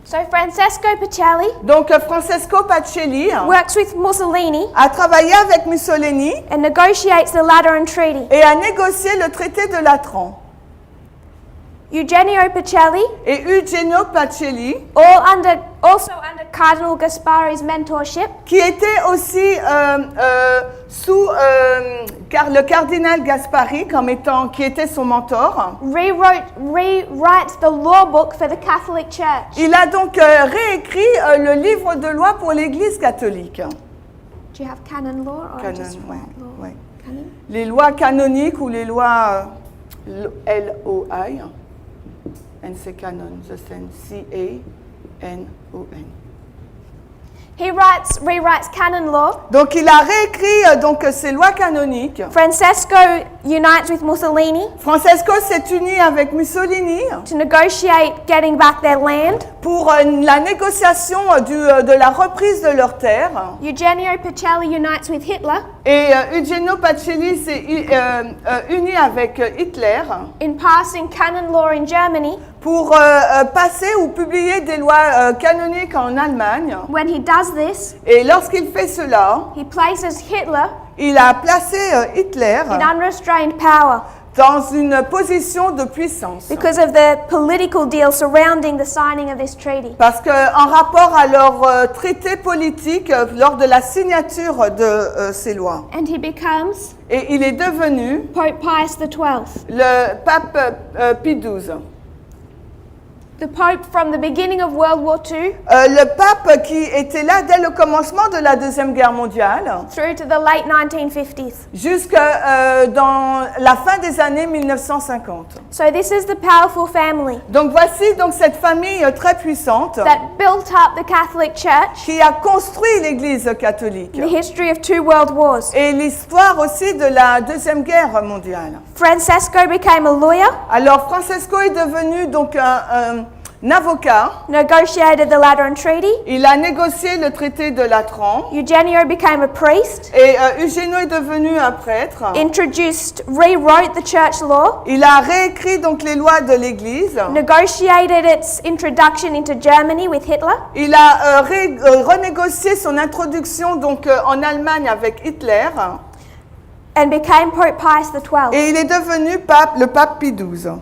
So Francesco Pacelli Donc Francesco Pacelli works with Mussolini a travaillé avec Mussolini and negotiates the Lateran Treaty. et a négocié le traité de Latran. Eugenio Pacelli, Et Eugenio Pacelli, also under Cardinal Gaspari's mentorship, qui était aussi sous le cardinal Gaspari comme étant qui était son mentor, rewrites the law book for the Catholic Church. il a donc réécrit le livre de loi pour l'Église catholique. Do you have canon law or Canon, just ouais, right law? ouais. Canon? Les lois canoniques ou les lois L-O-I, and c'est canon, the same, C-A-N-O-N. He rewrites canon law. Donc il a réécrit donc ces lois canoniques. Francesco unites with Mussolini Francesco s'est uni avec Mussolini to negotiate getting back their land. pour la négociation de la reprise de leurs terres. Eugenio Pacelli unites with Hitler Et Eugenio Pacelli s'est uni avec Hitler in passing canon law in Germany. pour passer ou publier des lois canoniques en Allemagne. When he does this, Et lorsqu'il fait cela, he places Hitler il a placé Hitler in unrestrained power. dans une position de puissance. because of the political deal surrounding the signing of this treaty. Parce qu'en rapport à leur traité politique lors de la signature de ces lois. And he becomes Et il est devenu Pope Pius XII, le pape Pie XII. the Pope from the beginning of World War II Le pape qui était là dès le commencement de la Deuxième Guerre mondiale through to the late 1950s. jusqu'à dans la fin des années 1950. So this is the powerful family Donc voici donc cette famille très puissante that built up the Catholic Church, qui a construit l'Église catholique the history of 2 world wars. et l'histoire aussi de la Deuxième Guerre mondiale. Francesco became a lawyer, Alors Francesco est devenu donc un avocat. negotiated the Lateran Treaty. Il a négocié le traité de Latran Eugenio became a priest, et Eugenio est devenu un prêtre. rewrote the church law, Il a réécrit donc les lois de l'Église. negotiated its introduction into Germany with Hitler, Il a renégocié son introduction donc en Allemagne avec Hitler and became Pope Pius XII. et il est devenu le pape Pie XII.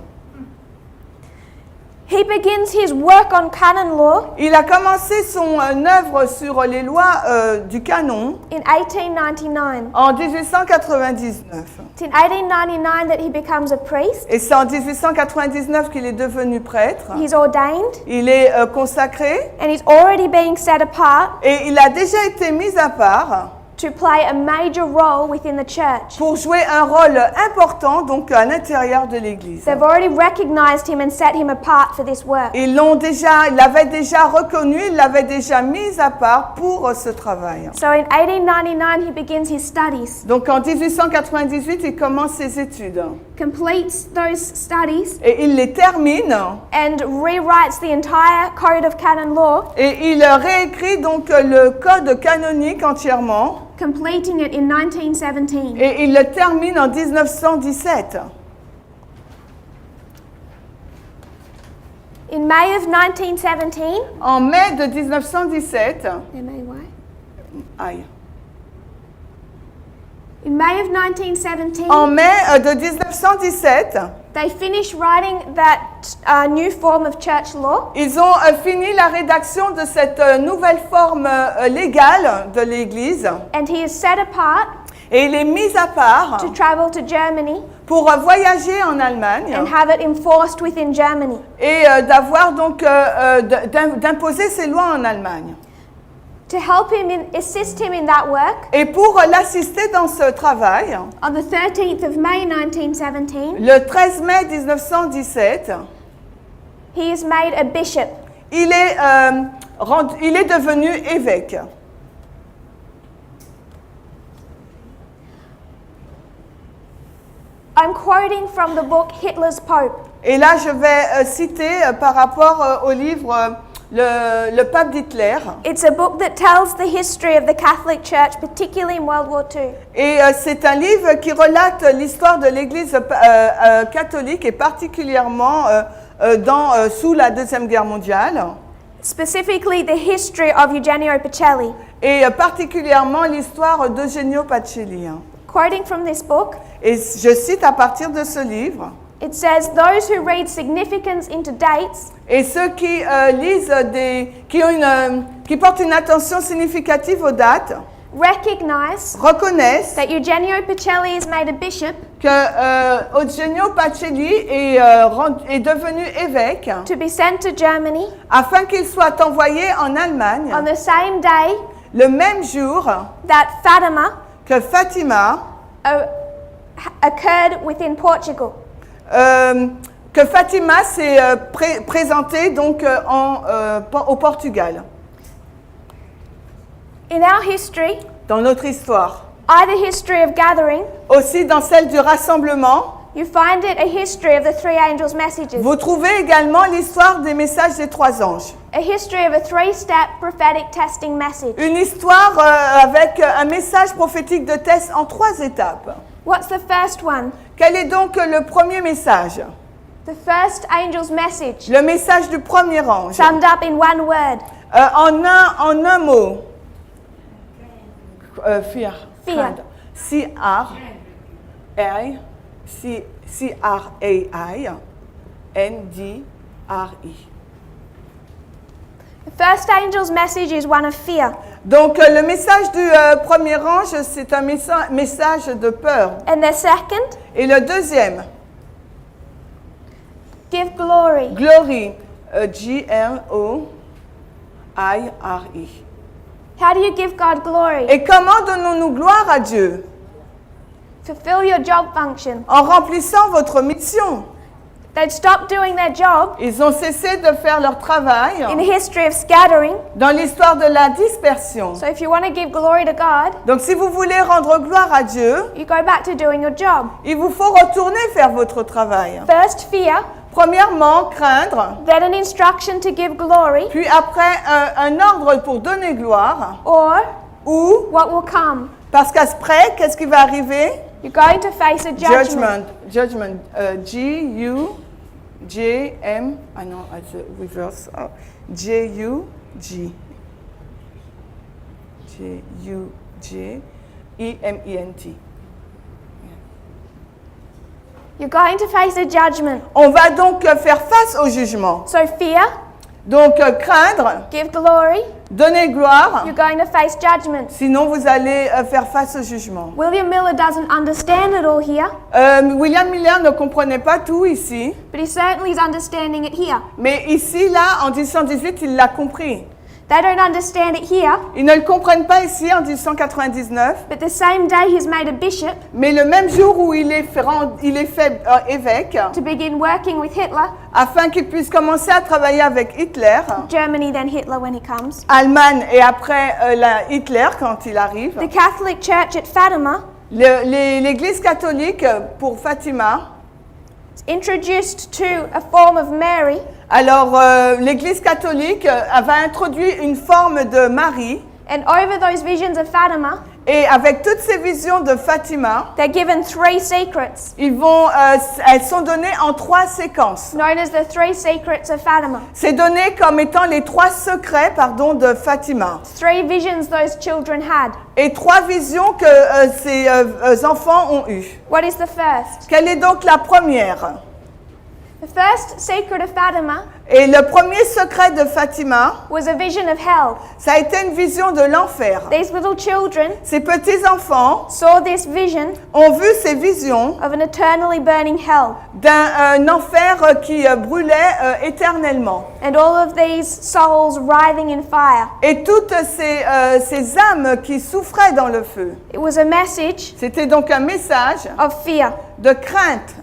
He begins his work on canon law Il a commencé son œuvre sur les lois du canon in 1899. en 1899. It's in 1899 that he becomes a priest. Et c'est en 1899 qu'il est devenu prêtre. He's ordained Il est consacré and he's already being set apart et il a déjà été mis à part to play a major role within the church. pour jouer un rôle important donc à l'intérieur de l'Église. They've already recognized him and set him apart for this work. Ils l'avaient déjà reconnu, ils l'avaient déjà mis à part pour ce travail. So in 1899 he begins his studies, Donc en 1898, il commence ses études completes those studies et il les termine and rewrites the entire code of canon law, et il réécrit donc le code canonique entièrement completing it in 1917. et il le termine en 1917. In May of 1917, En mai de 1917, aïe. In May of 1917, En mai de 1917, they finished writing that new form of church law, ils ont fini la rédaction de cette nouvelle forme légale de l'Église and he is set apart et il est mis à part to travel to Germany pour voyager en Allemagne and have it enforced within Germany. et d'avoir donc d'imposer ses lois en Allemagne. To help him assist him in that work, Et pour l'assister dans ce travail, on the 13th of May 1917, le 13 mai 1917, he is made a bishop. il est devenu évêque. I'm quoting from the book Hitler's Pope. Et là, je vais citer par rapport au livre le pape d'Hitler. It's a book that tells the history of the Catholic Church, particularly in World War II. Et c'est un livre qui relate l'histoire de l'Église catholique et particulièrement sous la Deuxième Guerre mondiale. Specifically, the history of Eugenio Pacelli. Et particulièrement l'histoire d'Eugenio Pacelli. Quoting from this book, Et je cite à partir de ce livre. it says, "Those who read significance into dates Et ceux qui lisent qui portent une attention significative aux dates recognize reconnaissent that Eugenio Pacelli is made a bishop que Eugenio Pacelli est devenu évêque to be sent to Germany afin qu'il soit envoyé en Allemagne on the same day le même jour that Fatima que Fatima occurred within Portugal." Que Fatima s'est présentée donc au Portugal. In our history, Dans notre histoire, either history of gathering, aussi dans celle du rassemblement, you find it a history of the three angels' messages, vous trouvez également l'histoire des messages des trois anges. a history of a three-step prophetic testing message. Une histoire avec un message prophétique de Tess en 3 étapes. What's the first one? Quel est donc le premier message? The first angel's message, Le message du premier ange. summed up in one word: En un mot. Fear. Fear. C-R-I. C-R-A-I-N-D-R-I. The first angel's message is one of fear. Donc le message du premier ange, c'est un message de peur. And the second, Et le deuxième, give glory. glory, G-L-O-I-R-I. How do you give God glory? Et comment donnons-nous gloire à Dieu? Fulfill your job function. En remplissant votre mission. They'd stopped doing their job Ils ont cessé de faire leur travail in the history of scattering. dans l'histoire de la dispersion. So if you want to give glory to God, Donc si vous voulez rendre gloire à Dieu, you go back to doing your job. il vous faut retourner faire votre travail. First, fear, Premièrement, craindre, then an instruction to give glory, puis après un ordre pour donner gloire, or ou what will come. parce qu'après, qu'est-ce qui va arriver? You're going to face a judgment. Judgment. G-U-J-M. Ah non, it's a reverse. Oh. J-U-G. J-U-J-E-M-E-N-T. You're going to face a judgment. On va donc faire face au jugement. So fear, Donc craindre, give glory, donner gloire, you're going to face judgment. sinon vous allez faire face au jugement. William Miller doesn't understand it all here, William Miller ne comprenait pas tout ici, but he certainly is understanding it here. mais ici, là, en 1818, il l'a compris. They don't understand it here, Ils ne le comprennent pas ici en 1899, but the same day he's made a bishop mais le même jour où il est fait évêque, to begin working with Hitler, afin qu'il puisse commencer à travailler avec Hitler, Germany then Hitler when he comes. Allemagne et après Hitler quand il arrive, The Catholic Church at Fatima l'Église catholique pour Fatima. introduced to a form of Mary Alors, l'Église catholique avait introduit une forme de Marie, and over those visions of Fatima, et avec toutes ces visions de Fatima, they're given 3 secrets, elles sont données en 3 séquences. known as the 3 secrets of Fatima. C'est donné comme étant les 3 secrets, de Fatima. 3 visions those children had. Et 3 visions que ces enfants ont eues. What is the first? Quelle est donc la première? The first secret of Fatima Et le premier secret de Fatima, was a vision of hell. ça a été une vision de l'enfer. These little children Ces petits-enfants saw this vision ont vu ces visions of an eternally burning hell. d'un enfer qui brûlait éternellement. And all of these souls writhing in fire. Et toutes ces âmes qui souffraient dans le feu. It was a message C'était donc un message of fear. de crainte.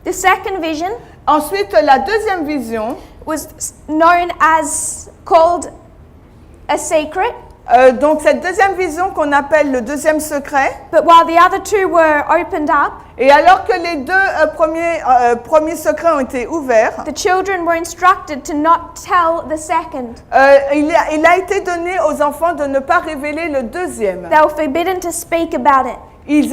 The second vision Ensuite, la deuxième vision, was known as, called a secret. donc cette deuxième vision qu'on appelle le deuxième secret, But while the other 2 were opened up, et alors que les deux premiers secrets ont été ouverts, the children were instructed to not tell the second. il a été donné aux enfants de ne pas révéler le deuxième. They were forbidden to speak about it. Il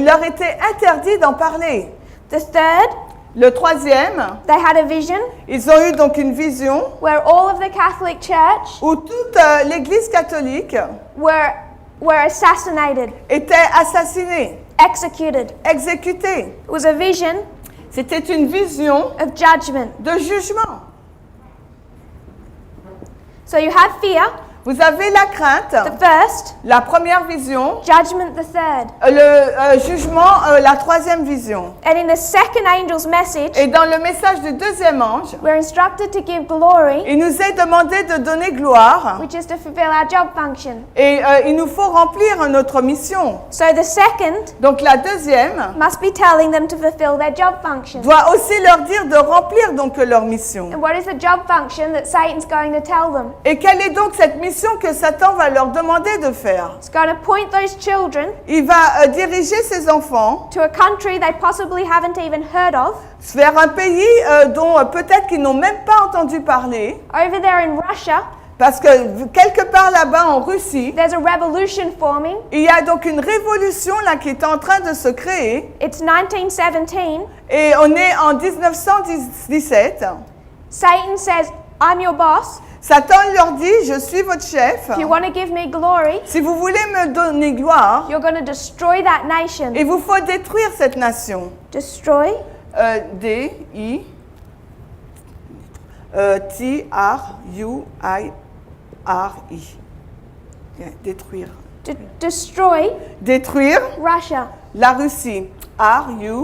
leur était interdit d'en parler. The third, Le troisième, they had a vision ils ont eu donc une vision where all of the Catholic Church où toute l'Église catholique were assassinated, était assassinée, executed. exécutée. It was a vision C'était une vision of judgment. de jugement. So you have fear, Vous avez la crainte, the first, la première vision, judgment, the third. le jugement, la troisième vision. And in the second angel's message, Et dans le message du deuxième ange, we're instructed to give glory, il nous est demandé de donner gloire which is to fulfill our job function. et il nous faut remplir notre mission. So the second Donc la deuxième must be telling them to fulfill their job function. doit aussi leur dire de remplir donc leur mission. And what is the job function that Satan's going to tell them? Et quelle est donc cette mission que Satan va leur demander de faire? It's going to point those children Il va diriger ses enfants to a country they possibly haven't even heard of. vers un pays dont peut-être qu'ils n'ont même pas entendu parler, Over there in Russia, parce que quelque part là-bas en Russie, there's a revolution forming. il y a donc une révolution là qui est en train de se créer, It's 1917. et on est en 1917. Satan says, I'm your boss. Satan leur dit, je suis votre chef. If you want to give me glory, Si vous voulez me donner gloire, you're going to destroy that nation. il vous faut détruire cette nation. Destroy, D-I T-R-U-I-R-I. Détruire. destroy Détruire Russia. la Russie. R-U-S-S-I-E.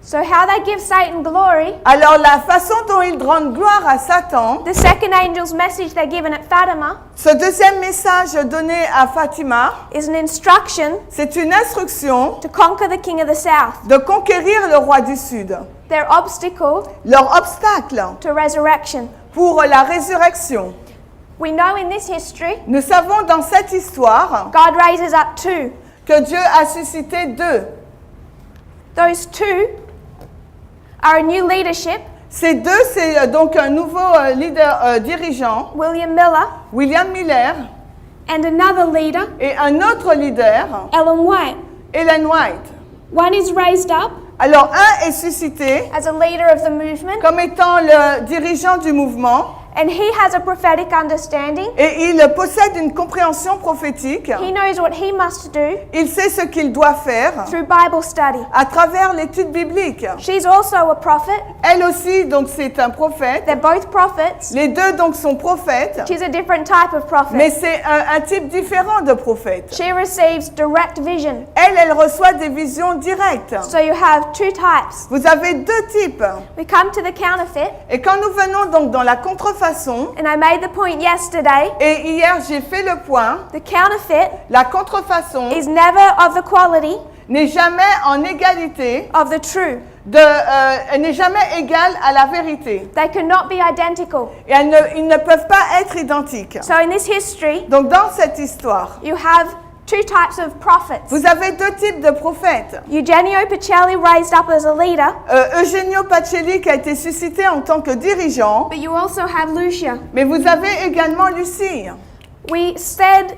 So how they give Satan glory, Alors la façon dont ils rendent gloire à Satan, the second angel's message they're given at Fatima ce deuxième message donné à Fatima, is an instruction c'est une instruction to conquer the king of the south. de conquérir le roi du Sud. Their obstacle Leur obstacle to resurrection. pour la résurrection. We know in this history, Nous savons dans cette histoire God raises up two. que Dieu a suscité deux. Those two are a new leadership, Ces deux, c'est donc un nouveau leader dirigeant, William Miller, William Miller, and another leader, et un autre leader, Ellen White. Ellen White. One is raised up Alors un est suscité as a leader of the movement, comme étant le dirigeant du mouvement and he has a prophetic understanding. et il possède une compréhension prophétique. He knows what he must do Il sait ce qu'il doit faire through Bible study. à travers l'étude biblique. She's also a prophet. Elle aussi, donc c'est un prophète. They're both prophets. Les deux donc sont prophètes, She's a different type of mais prophet. c'est un type différent de prophète. She receives direct vision. Elle reçoit des visions directes. So you have two types. Vous avez deux types. We come to the counterfeit, Et quand nous venons donc dans la contrefaçon, and I made the point yesterday, et hier j'ai fait le point, the counterfeit la contrefaçon is never of the quality n'est jamais en égalité, of the true. elle n'est jamais égale à la vérité. They cannot be identical. Et ils ne peuvent pas être identiques. So in this history, Donc dans cette histoire, you have two types of prophets. vous avez deux types de prophètes. Eugenio Pacelli raised up as a leader, Eugenio Pacelli qui a été suscité en tant que dirigeant, but you also have Lucia. mais vous avez également Lucie. We said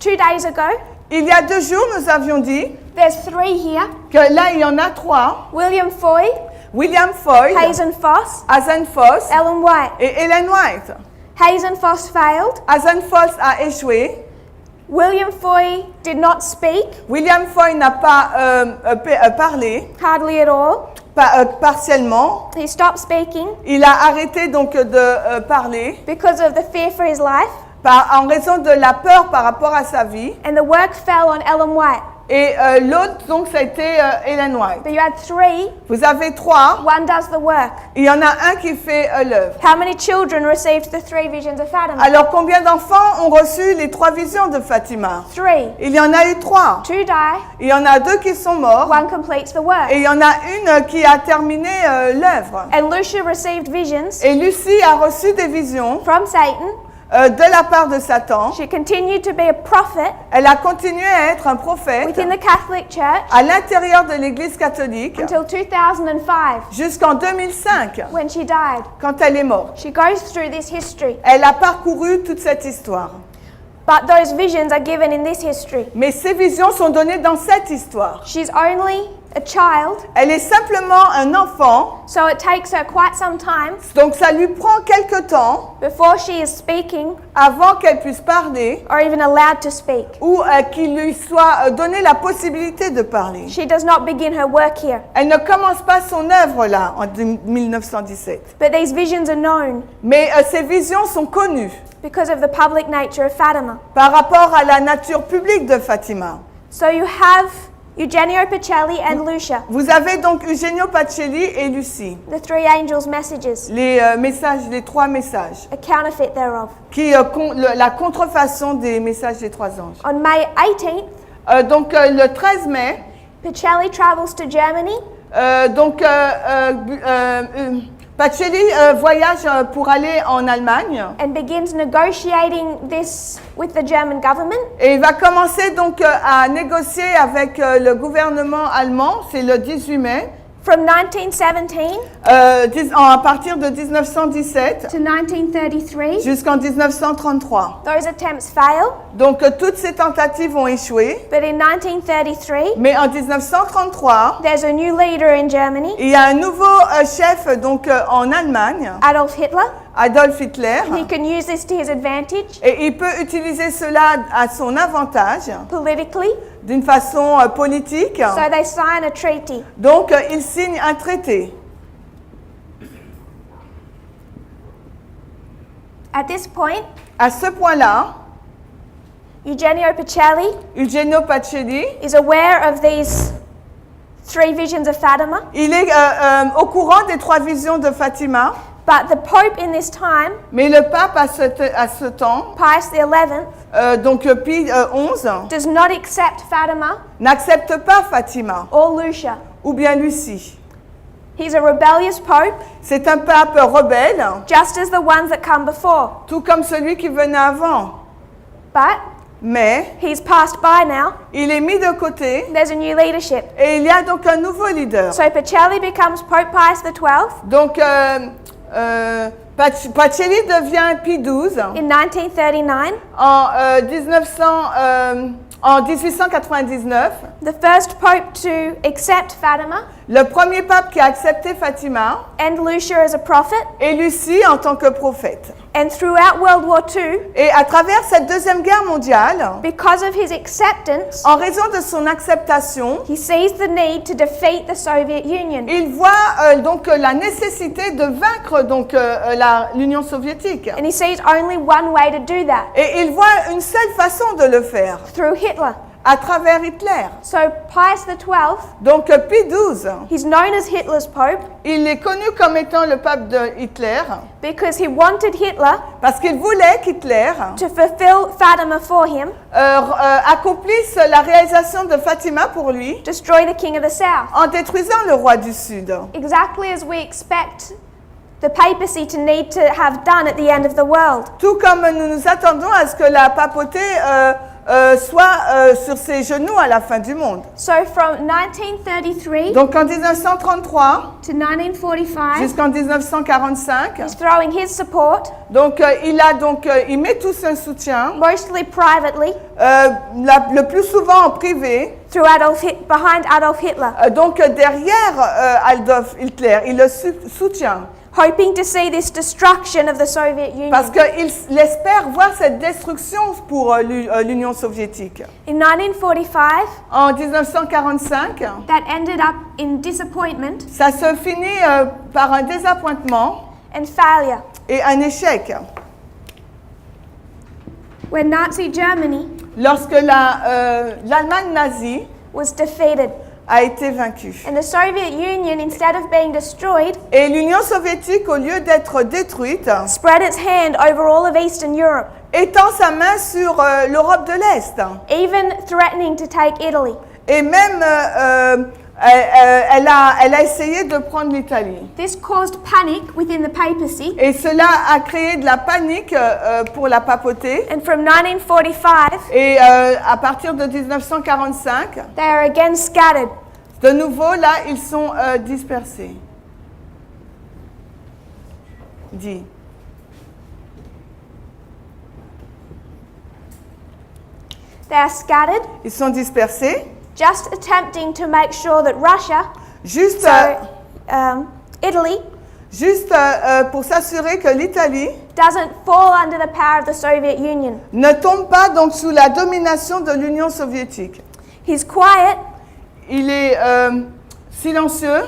2 days ago, Il y a 2 jours, nous avions dit there's three here. que là, il y en a 3. William Foy, William Foy, Hazen Foss, Hazen Foss Ellen White. et Ellen White. Hazen Foss failed. Hazen Foss a échoué. William Foy did not speak, William Foy n'a pas parlé, hardly at all. partiellement. He stopped speaking Il a arrêté donc de parler because of the fear for his life, en raison de la peur par rapport à sa vie. and the work fell on Ellen White. Et l'autre, donc, ça a été Ellen White. But you had three, Vous avez 3. one does the work. Il y en a un qui fait l'œuvre. How many children received the three visions of Fatima? Alors, combien d'enfants ont reçu les 3 visions de Fatima? Three. Il y en a eu 3. Two die, Il y en a 2 qui sont morts. one completes the work. Et il y en a une qui a terminé l'œuvre. And Lucia received visions Et Lucie a reçu des visions from Satan. de la part de Satan. She continued to be a prophet Elle a continué à être un prophète within the Catholic Church à l'intérieur de l'Église catholique until 2005 jusqu'en 2005, when she died. quand elle est morte. She goes through this history. Elle a parcouru toute cette histoire. But those visions are given in this history. Mais ces visions sont données dans cette histoire. She's only a child, Elle est simplement un enfant, so it takes her quite some time donc ça lui prend quelque temps before she is speaking avant qu'elle puisse parler or even allowed to speak. ou qu'il lui soit donné la possibilité de parler. She does not begin her work here. Elle ne commence pas son œuvre là, en 1917. But these visions are known Mais ces visions sont connues because of the public nature of Fatima. par rapport à la nature publique de Fatima. So you have Eugenio Pacelli and Lucia, Vous avez donc Eugenio Pacelli et Lucie, the three angels' messages, les messages, les 3 messages, a counterfeit thereof. qui la contrefaçon des messages des 3 anges. On May 18th, Donc le 13 mai, Pacelli travels to Germany Pacelli voyage pour aller en Allemagne and begins negotiating this with the German government. et il va commencer donc à négocier avec le gouvernement allemand, c'est le 18 mai, From 1917 à partir de 1917 to 1933, jusqu'en 1933. those attempts fail, Donc toutes ces tentatives ont échoué, but in 1933, mais en 1933, there's a new leader in Germany, il y a un nouveau chef donc en Allemagne, Adolf Hitler. Adolf Hitler, He can use this to his advantage et il peut utiliser cela à son avantage politically, d'une façon politique. so they sign a treaty. Donc il signe un traité. At this point, À ce point-là, Eugenio Pacelli Eugenio Pacelli, is aware of these 3 visions of Fatima, il est au courant des 3 visions de Fatima, but the Pope in this time, mais le pape à ce temps, Pius XI, donc Pie XI, does not accept Fatima n'accepte pas Fatima, or Lucia. ou bien Lucie. He's a rebellious Pope, C'est un pape rebelle, just as the ones that come before. tout comme celui qui venait avant. But Mais he's passed by now. il est mis de côté There's a new leadership. et il y a donc un nouveau leader. So Pacelli becomes Pope Pius XII Donc Pacelli devient Pie XII in 1939, en 1899. the first Pope to accept Fatima Le premier pape qui a accepté Fatima and Lucia as a prophet. et Lucie en tant que prophète. And throughout World War II, Et à travers cette Deuxième Guerre mondiale, because of his acceptance, en raison de son acceptation, he sees the need to defeat the Soviet Union. il voit donc la nécessité de vaincre donc l'Union soviétique. And he sees only one way to do that, Et il voit une seule façon de le faire, through Hitler. à travers Hitler. So Pius XII, Donc Pie XII, he's known as Hitler's Pope il est connu comme étant le pape de Hitler because he wanted Hitler parce qu'il voulait qu'Hitler to fulfill Fatima for him, accomplisse la réalisation de Fatima pour lui destroy the king of the south. en détruisant le roi du Sud. Exactly as we expect the papacy to need to have done at the end of the world. Tout comme nous nous attendons à ce que la papauté soit sur ses genoux à la fin du monde. So from 1933 Donc en 1933 to 1945, jusqu'en 1945, he's throwing his support, donc il met tout son soutien, mostly privately, le plus souvent en privé, through behind Adolf Hitler, donc derrière Adolf Hitler, il le soutient. hoping to see this destruction of the Soviet Union. Parce qu'il espère voir cette destruction pour l'Union soviétique. In 1945, En 1945, that ended up in disappointment ça se finit par un désappointement and failure. et un échec. When Nazi Germany Lorsque l'Allemagne nazie was defeated a été vaincue. and the Soviet Union, instead of being destroyed, Et l'Union soviétique, au lieu d'être détruite, spread its hand over all of Eastern Europe, étend sa main sur l'Europe de l'Est. even threatening to take Italy. Et même, elle a essayé de prendre l'Italie. This caused panic within the papacy, Et cela a créé de la panique pour la papauté. and from 1945, Et à partir de 1945, they are again scattered. de nouveau, là, ils sont dispersés. Dit. They are scattered, Ils sont dispersés, just attempting to make sure that Russia, juste, Italy, pour s'assurer que l'Italie doesn't fall under the power of the Soviet Union. ne tombe pas donc sous la domination de l'Union soviétique. He's quiet Il est silencieux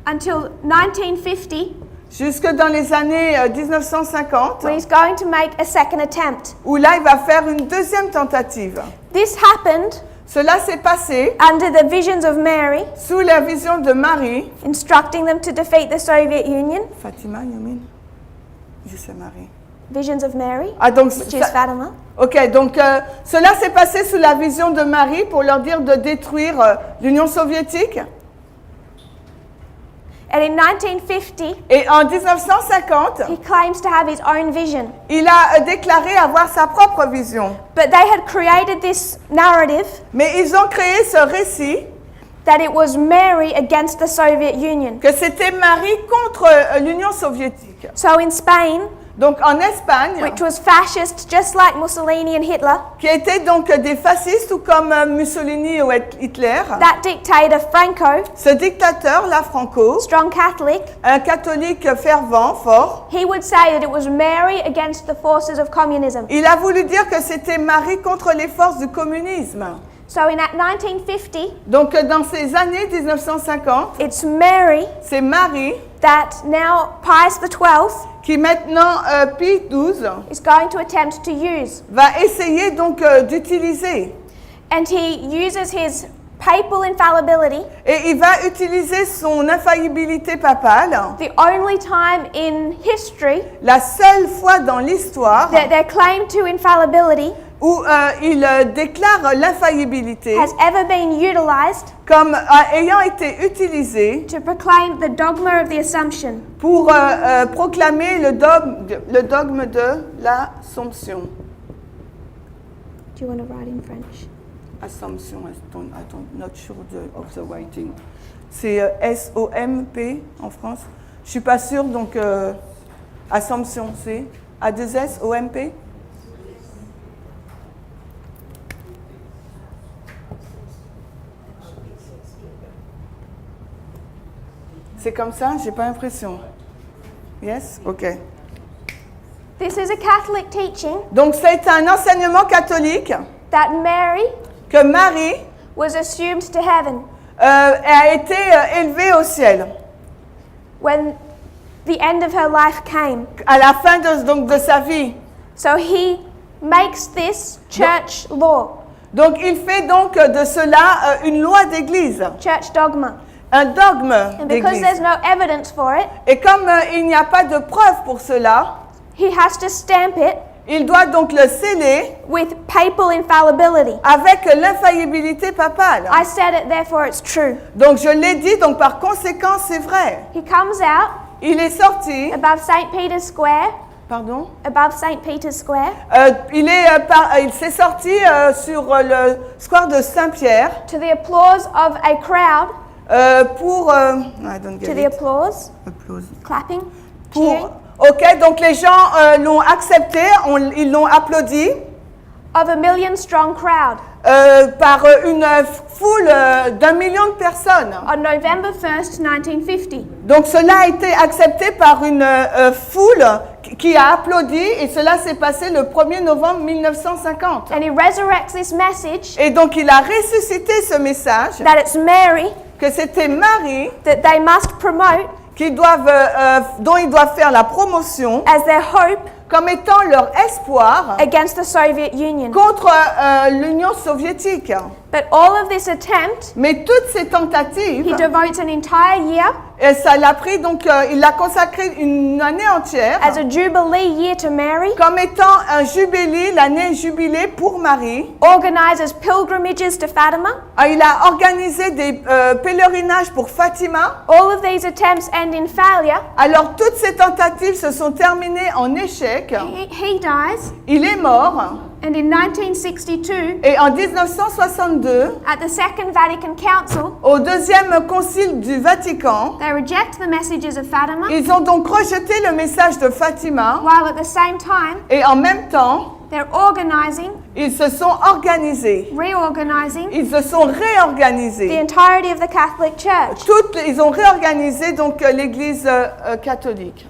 until 1950, jusque dans les années 1950, when he's going to make a second attempt. où là, il va faire une deuxième tentative. This happened Cela s'est passé under the visions of Mary, sous la vision de Marie. instructing them to defeat the Soviet Union. Fatima, Yamin? C'est Marie. Visions of Mary, Ah, donc, which is Fatima. ok, donc cela s'est passé sous la vision de Marie pour leur dire de détruire l'Union soviétique. And in 1950, Et en 1950, he claims to have his own vision. il a déclaré avoir sa propre vision. But they had created this narrative Mais ils ont créé ce récit that it was Mary against the Soviet Union. Que c'était Marie contre l'Union soviétique. So in Spain, Donc en Espagne, which was fascist just like Mussolini and Hitler, qui étaient donc des fascistes tout comme Mussolini ou Hitler, that dictator Franco, ce dictateur, là, Franco, strong Catholic, un catholique fervent, fort, he would say that it was Mary against the forces of communism. il a voulu dire que c'était Marie contre les forces du communisme. So in 1950, Donc dans ces années 1950, it's Mary c'est Marie that now Pius XII qui maintenant, Pie XII, is going to attempt to use. va essayer donc d'utiliser. And he uses his papal infallibility, Et il va utiliser son infaillibilité papale, the only time in history la seule fois dans l'histoire that their claim to infallibility où il déclare l'infaillibilité has ever been utilized comme ayant été utilisée to proclaim the dogma of the Assumption. pour proclamer le dogme de l'Assomption. Do you want to write in French? Assomption, I'm not sure of the writing. C'est S-O-M-P en France. Je suis pas sûre, donc Assomption, c'est A-2-S-O-M-P. C'est comme ça? J'ai pas l'impression. Yes? Ok. This is a Catholic teaching Donc c'est un enseignement catholique that Mary que Marie was assumed to heaven a été élevée au ciel when the end of her life came. à la fin de sa vie. So he makes this church law, Donc il fait donc de cela une loi d'église, church dogma. un dogme And because d'église. there's no evidence for it, Et comme il n'y a pas de preuve pour cela, he has to stamp it il doit donc le sceller with papal infallibility. avec l'infaillibilité papale. I said it, therefore it's true. Donc je l'ai dit, donc par conséquent c'est vrai. He comes out Il est sorti, above St. Peter's Square, pardon, above St. Peter's Square, il s'est sorti sur le square de Saint-Pierre to the applause of a crowd, pour I don't to get the it. applause, Applause. clapping, cheering, Ok, donc les gens l'ont accepté, ils l'ont applaudi of a million-strong crowd par une foule d'1 million de personnes. on November 1st, 1950. Donc cela a été accepté par une foule qui a applaudi et cela s'est passé le 1er novembre 1950. And he resurrects this message Et donc il a ressuscité ce message that it's Mary que c'était Marie that they must promote dont ils doivent faire la promotion as their hope comme étant leur espoir against the Soviet Union. contre l'Union soviétique. But all of this attempt, Mais toutes ces he tentatives, devotes an entire year et ça l'a pris donc il l'a consacré une année entière as a jubilee year to Mary, comme étant un jubilé, l'année jubilée pour Marie. organizes pilgrimages to Fatima. Il a organisé des pèlerinages pour Fatima. All of these attempts end in failure. Alors toutes ces tentatives se sont terminées en échec. He dies, Il est mort and in 1962, et en 1962, at the Second Vatican Council, au deuxième concile du Vatican, they reject the messages of Fatima, ils ont donc rejeté le message de Fatima while at the same time et en même temps, they're organizing, ils se sont organisés. reorganizing Ils se sont the réorganisés. entirety of the Catholic Church. Ils ont réorganisé donc l'Église catholique.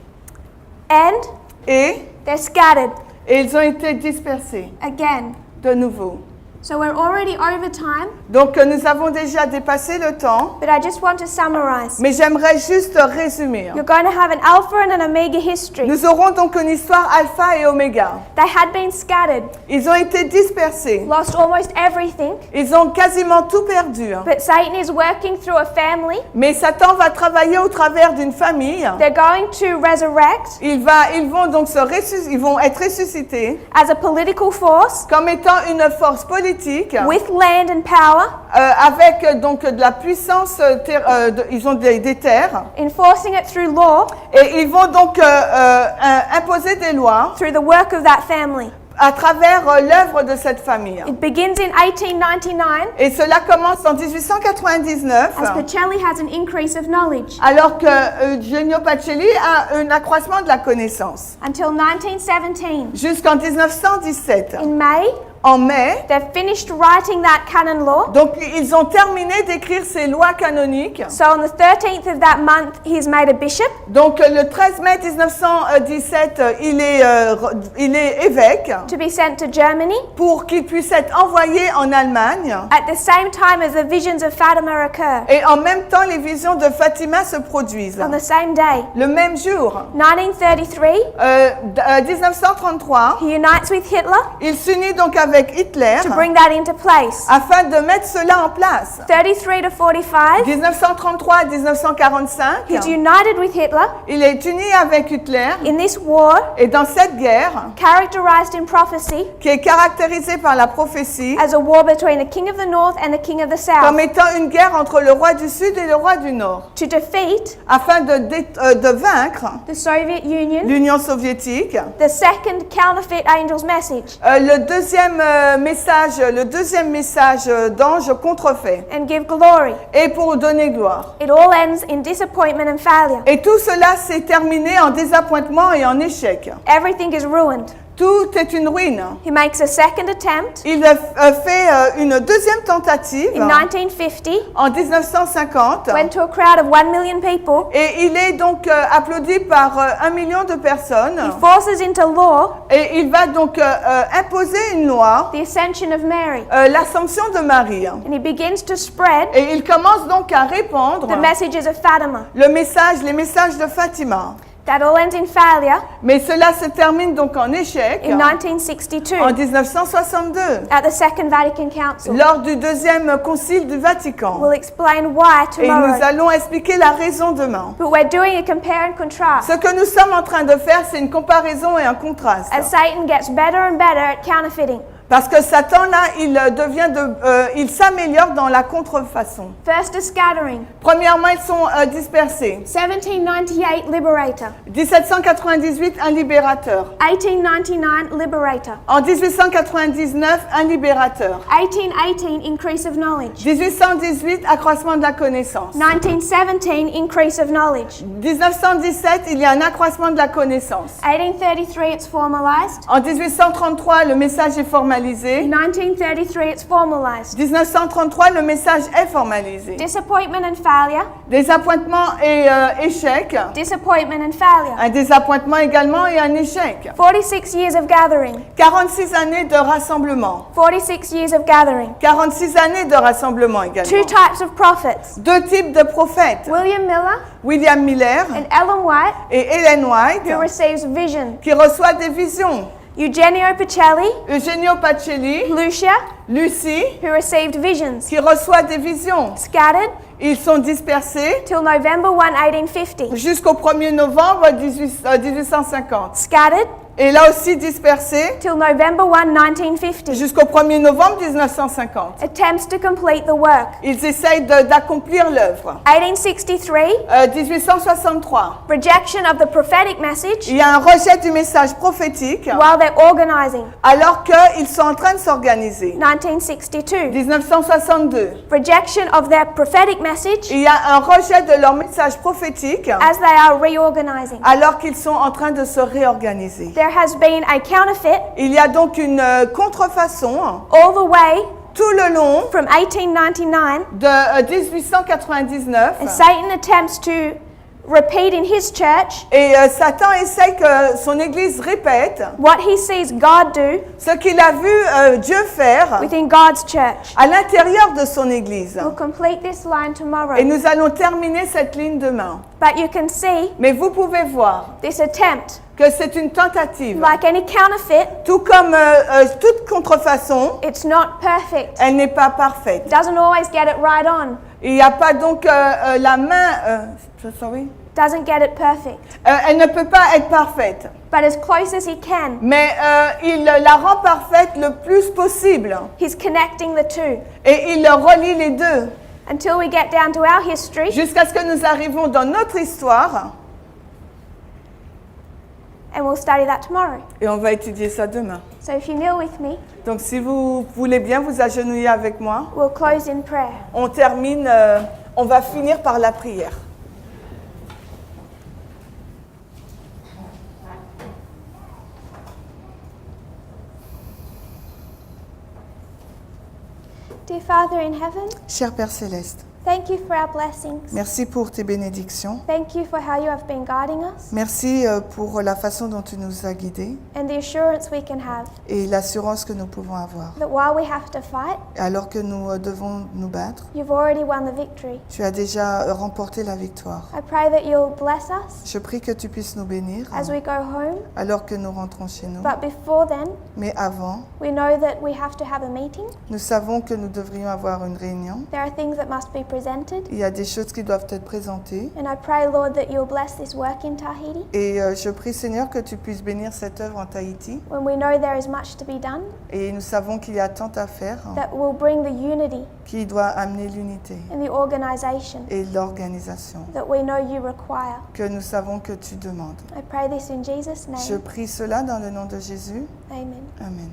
And Et they're scattered ils ont été dispersés again. de nouveau. So we're already over time, Donc nous avons déjà dépassé le temps, but I just want to summarize. mais j'aimerais juste résumer. You're going to have an Alpha and an Omega history. Nous aurons donc une histoire alpha et oméga. They had been scattered, Ils ont été dispersés. lost almost everything, Ils ont quasiment tout perdu. but Satan is working through a family. Mais Satan va travailler au travers d'une famille. They're going to resurrect Ils vont donc ils vont être ressuscités as a political force comme étant une force politique with land and power, avec donc de la puissance. Ils ont des terres enforcing it through law, et ils vont donc imposer des lois through the work of that family. à travers l'œuvre de cette famille. It begins in 1899 Et cela commence en 1899, as Pacelli has an increase of knowledge alors que Eugenio Pacelli a un accroissement de la connaissance. until 1917. Jusqu'en 1917. In May, En mai, they've finished writing that canon law. donc ils ont terminé d'écrire ces lois canoniques. So on the 13th of that month, he's made a bishop. Donc le 13 mai 1917, il est évêque To be sent to Germany pour qu'il puisse être envoyé en Allemagne. at the same time as the visions of Fatima occur. Et en même temps, les visions de Fatima se produisent. On the same day, Le même jour, 1933, 1933, he unites with Hitler il s'unit donc avec Hitler to bring that into place. afin de mettre cela en place. 33 to 45, 1933 à 1945, he's united with Hitler il est uni avec Hitler in this war, et dans cette guerre characterized in prophecy qui est caractérisée par la prophétie as a war between the king of the north and the king of the south, comme étant une guerre entre le roi du Sud et le roi du Nord, to defeat afin de vaincre the Soviet Union, l'Union soviétique. the second counterfeit angel's message, Le deuxième message d'ange contrefait, and give glory. et pour donner gloire. It all ends in disappointment and failure. Et tout cela s'est terminé en désappointement et en échec. Everything is ruined. Tout est une ruine. He makes a second attempt Il fait une deuxième tentative in 1950, en 1950 went to a crowd of 1 million people. et il est donc applaudi par 1 million de He personnes forces into law et il va donc imposer une loi, the ascension of Mary, l'Assomption de Marie. and he begins to spread Et il commence donc à répandre the messages of Fatima. les messages de Fatima. That all ends in failure Mais cela se termine donc en échec in 1962 en 1962 at the Second Vatican Council. lors du deuxième concile du Vatican. We'll explain why Et nous tomorrow. allons expliquer la raison demain. But we're doing a compare and contrast. Ce que nous sommes en train de faire, c'est une comparaison et un contraste. As Satan gets better and better at counterfeiting. Parce que Satan, là, il s'améliore dans la contrefaçon. First, a scattering. Premièrement, ils sont dispersés. 1798, liberator. 1798, un libérateur. 1899, liberator. En 1899, un libérateur. 1818, increase of knowledge. 1818, accroissement de la connaissance. 1917, increase of knowledge. 1917, il y a un accroissement de la connaissance. 1833, it's formalized. En 1833, le message est formalisé. 1933, it's formalized. 1933, le message est formalisé. Disappointment and failure. Désappointement et échec. Disappointment and failure. Un désappointement également et un échec. 46 years of gathering. 46 années de rassemblement. 46 years of gathering. 46 années de rassemblement également. Two types of prophets. Deux types de prophètes. William Miller William Miller and Ellen White, et Ellen White who receives vision. qui reçoit des visions. Eugenio Pacelli, Eugenio Pacelli, Lucia, Lucie who received visions. qui reçoit des visions. Scattered Ils sont dispersés till November 1, 1850. jusqu'au 1er novembre 1850. Scattered Et là aussi dispersés till November 1, 1950. jusqu'au 1er novembre 1950. Attempts to complete the work. Ils essayent d'accomplir l'œuvre. 1863, 1863. rejection of the prophetic message Il y a un rejet du message prophétique while they're organizing. alors qu'ils sont en train de s'organiser. 1962, 1962. rejection of their prophetic message Il y a un rejet de leur message prophétique as they are reorganizing. alors qu'ils sont en train de se réorganiser. There has been a counterfeit Il y a donc une contrefaçon all the way tout le long from 1899 de 1899 as Satan attempts to repeat in his church et Satan essaie que son église répète what he sees God do ce qu'il a vu Dieu faire within God's church. à l'intérieur de son église. We'll complete this line tomorrow. Et nous allons terminer cette ligne demain. But you can see Mais vous pouvez voir this attempt, que c'est une tentative. like any counterfeit, Tout comme toute contrefaçon, it's not perfect. elle n'est pas parfaite. Doesn't always get it right on. Il n'y a pas donc la main... sorry. Doesn't get it perfect. Elle ne peut pas être parfaite. But as close as he can, Mais il la rend parfaite le plus possible. he's connecting the two. Et il relie les deux. Until we get down to our history, Jusqu'à ce que nous arrivions dans notre histoire. And we'll study that tomorrow. Et on va étudier ça demain. So if you kneel with me, Donc si vous voulez bien vous agenouiller avec moi, we'll close in prayer. On va finir par la prière. Dear Father in heaven, Cher Père Céleste, thank you for our blessings. merci pour tes bénédictions. Thank you for how you have been guiding us Merci pour la façon dont tu nous as guidés and the assurance we can have et l'assurance que nous pouvons avoir. that while we have to fight, Alors que nous devons nous battre, you've already won the victory. tu as déjà remporté la victoire. I pray that you'll bless us Je prie que tu puisses nous bénir as we go home, alors que nous rentrons chez nous. but before then, Mais avant, we know that we have to have a meeting. nous savons que nous devrions avoir une réunion. There are things that must be presented, Il y a des choses qui doivent être présentées. and I pray, Lord, that you'll bless this work in Tahiti. Et je prie, Seigneur, que tu puisses bénir cette œuvre en Tahiti. When we know there is much to be done, Et nous savons qu'il y a tant à faire that will bring the unity qui doit amener l'unité and the organisation et l'organisation that we know you require. que nous savons que tu demandes. I pray this in Jesus' Je name. prie cela dans le nom de Jésus. Amen. Amen.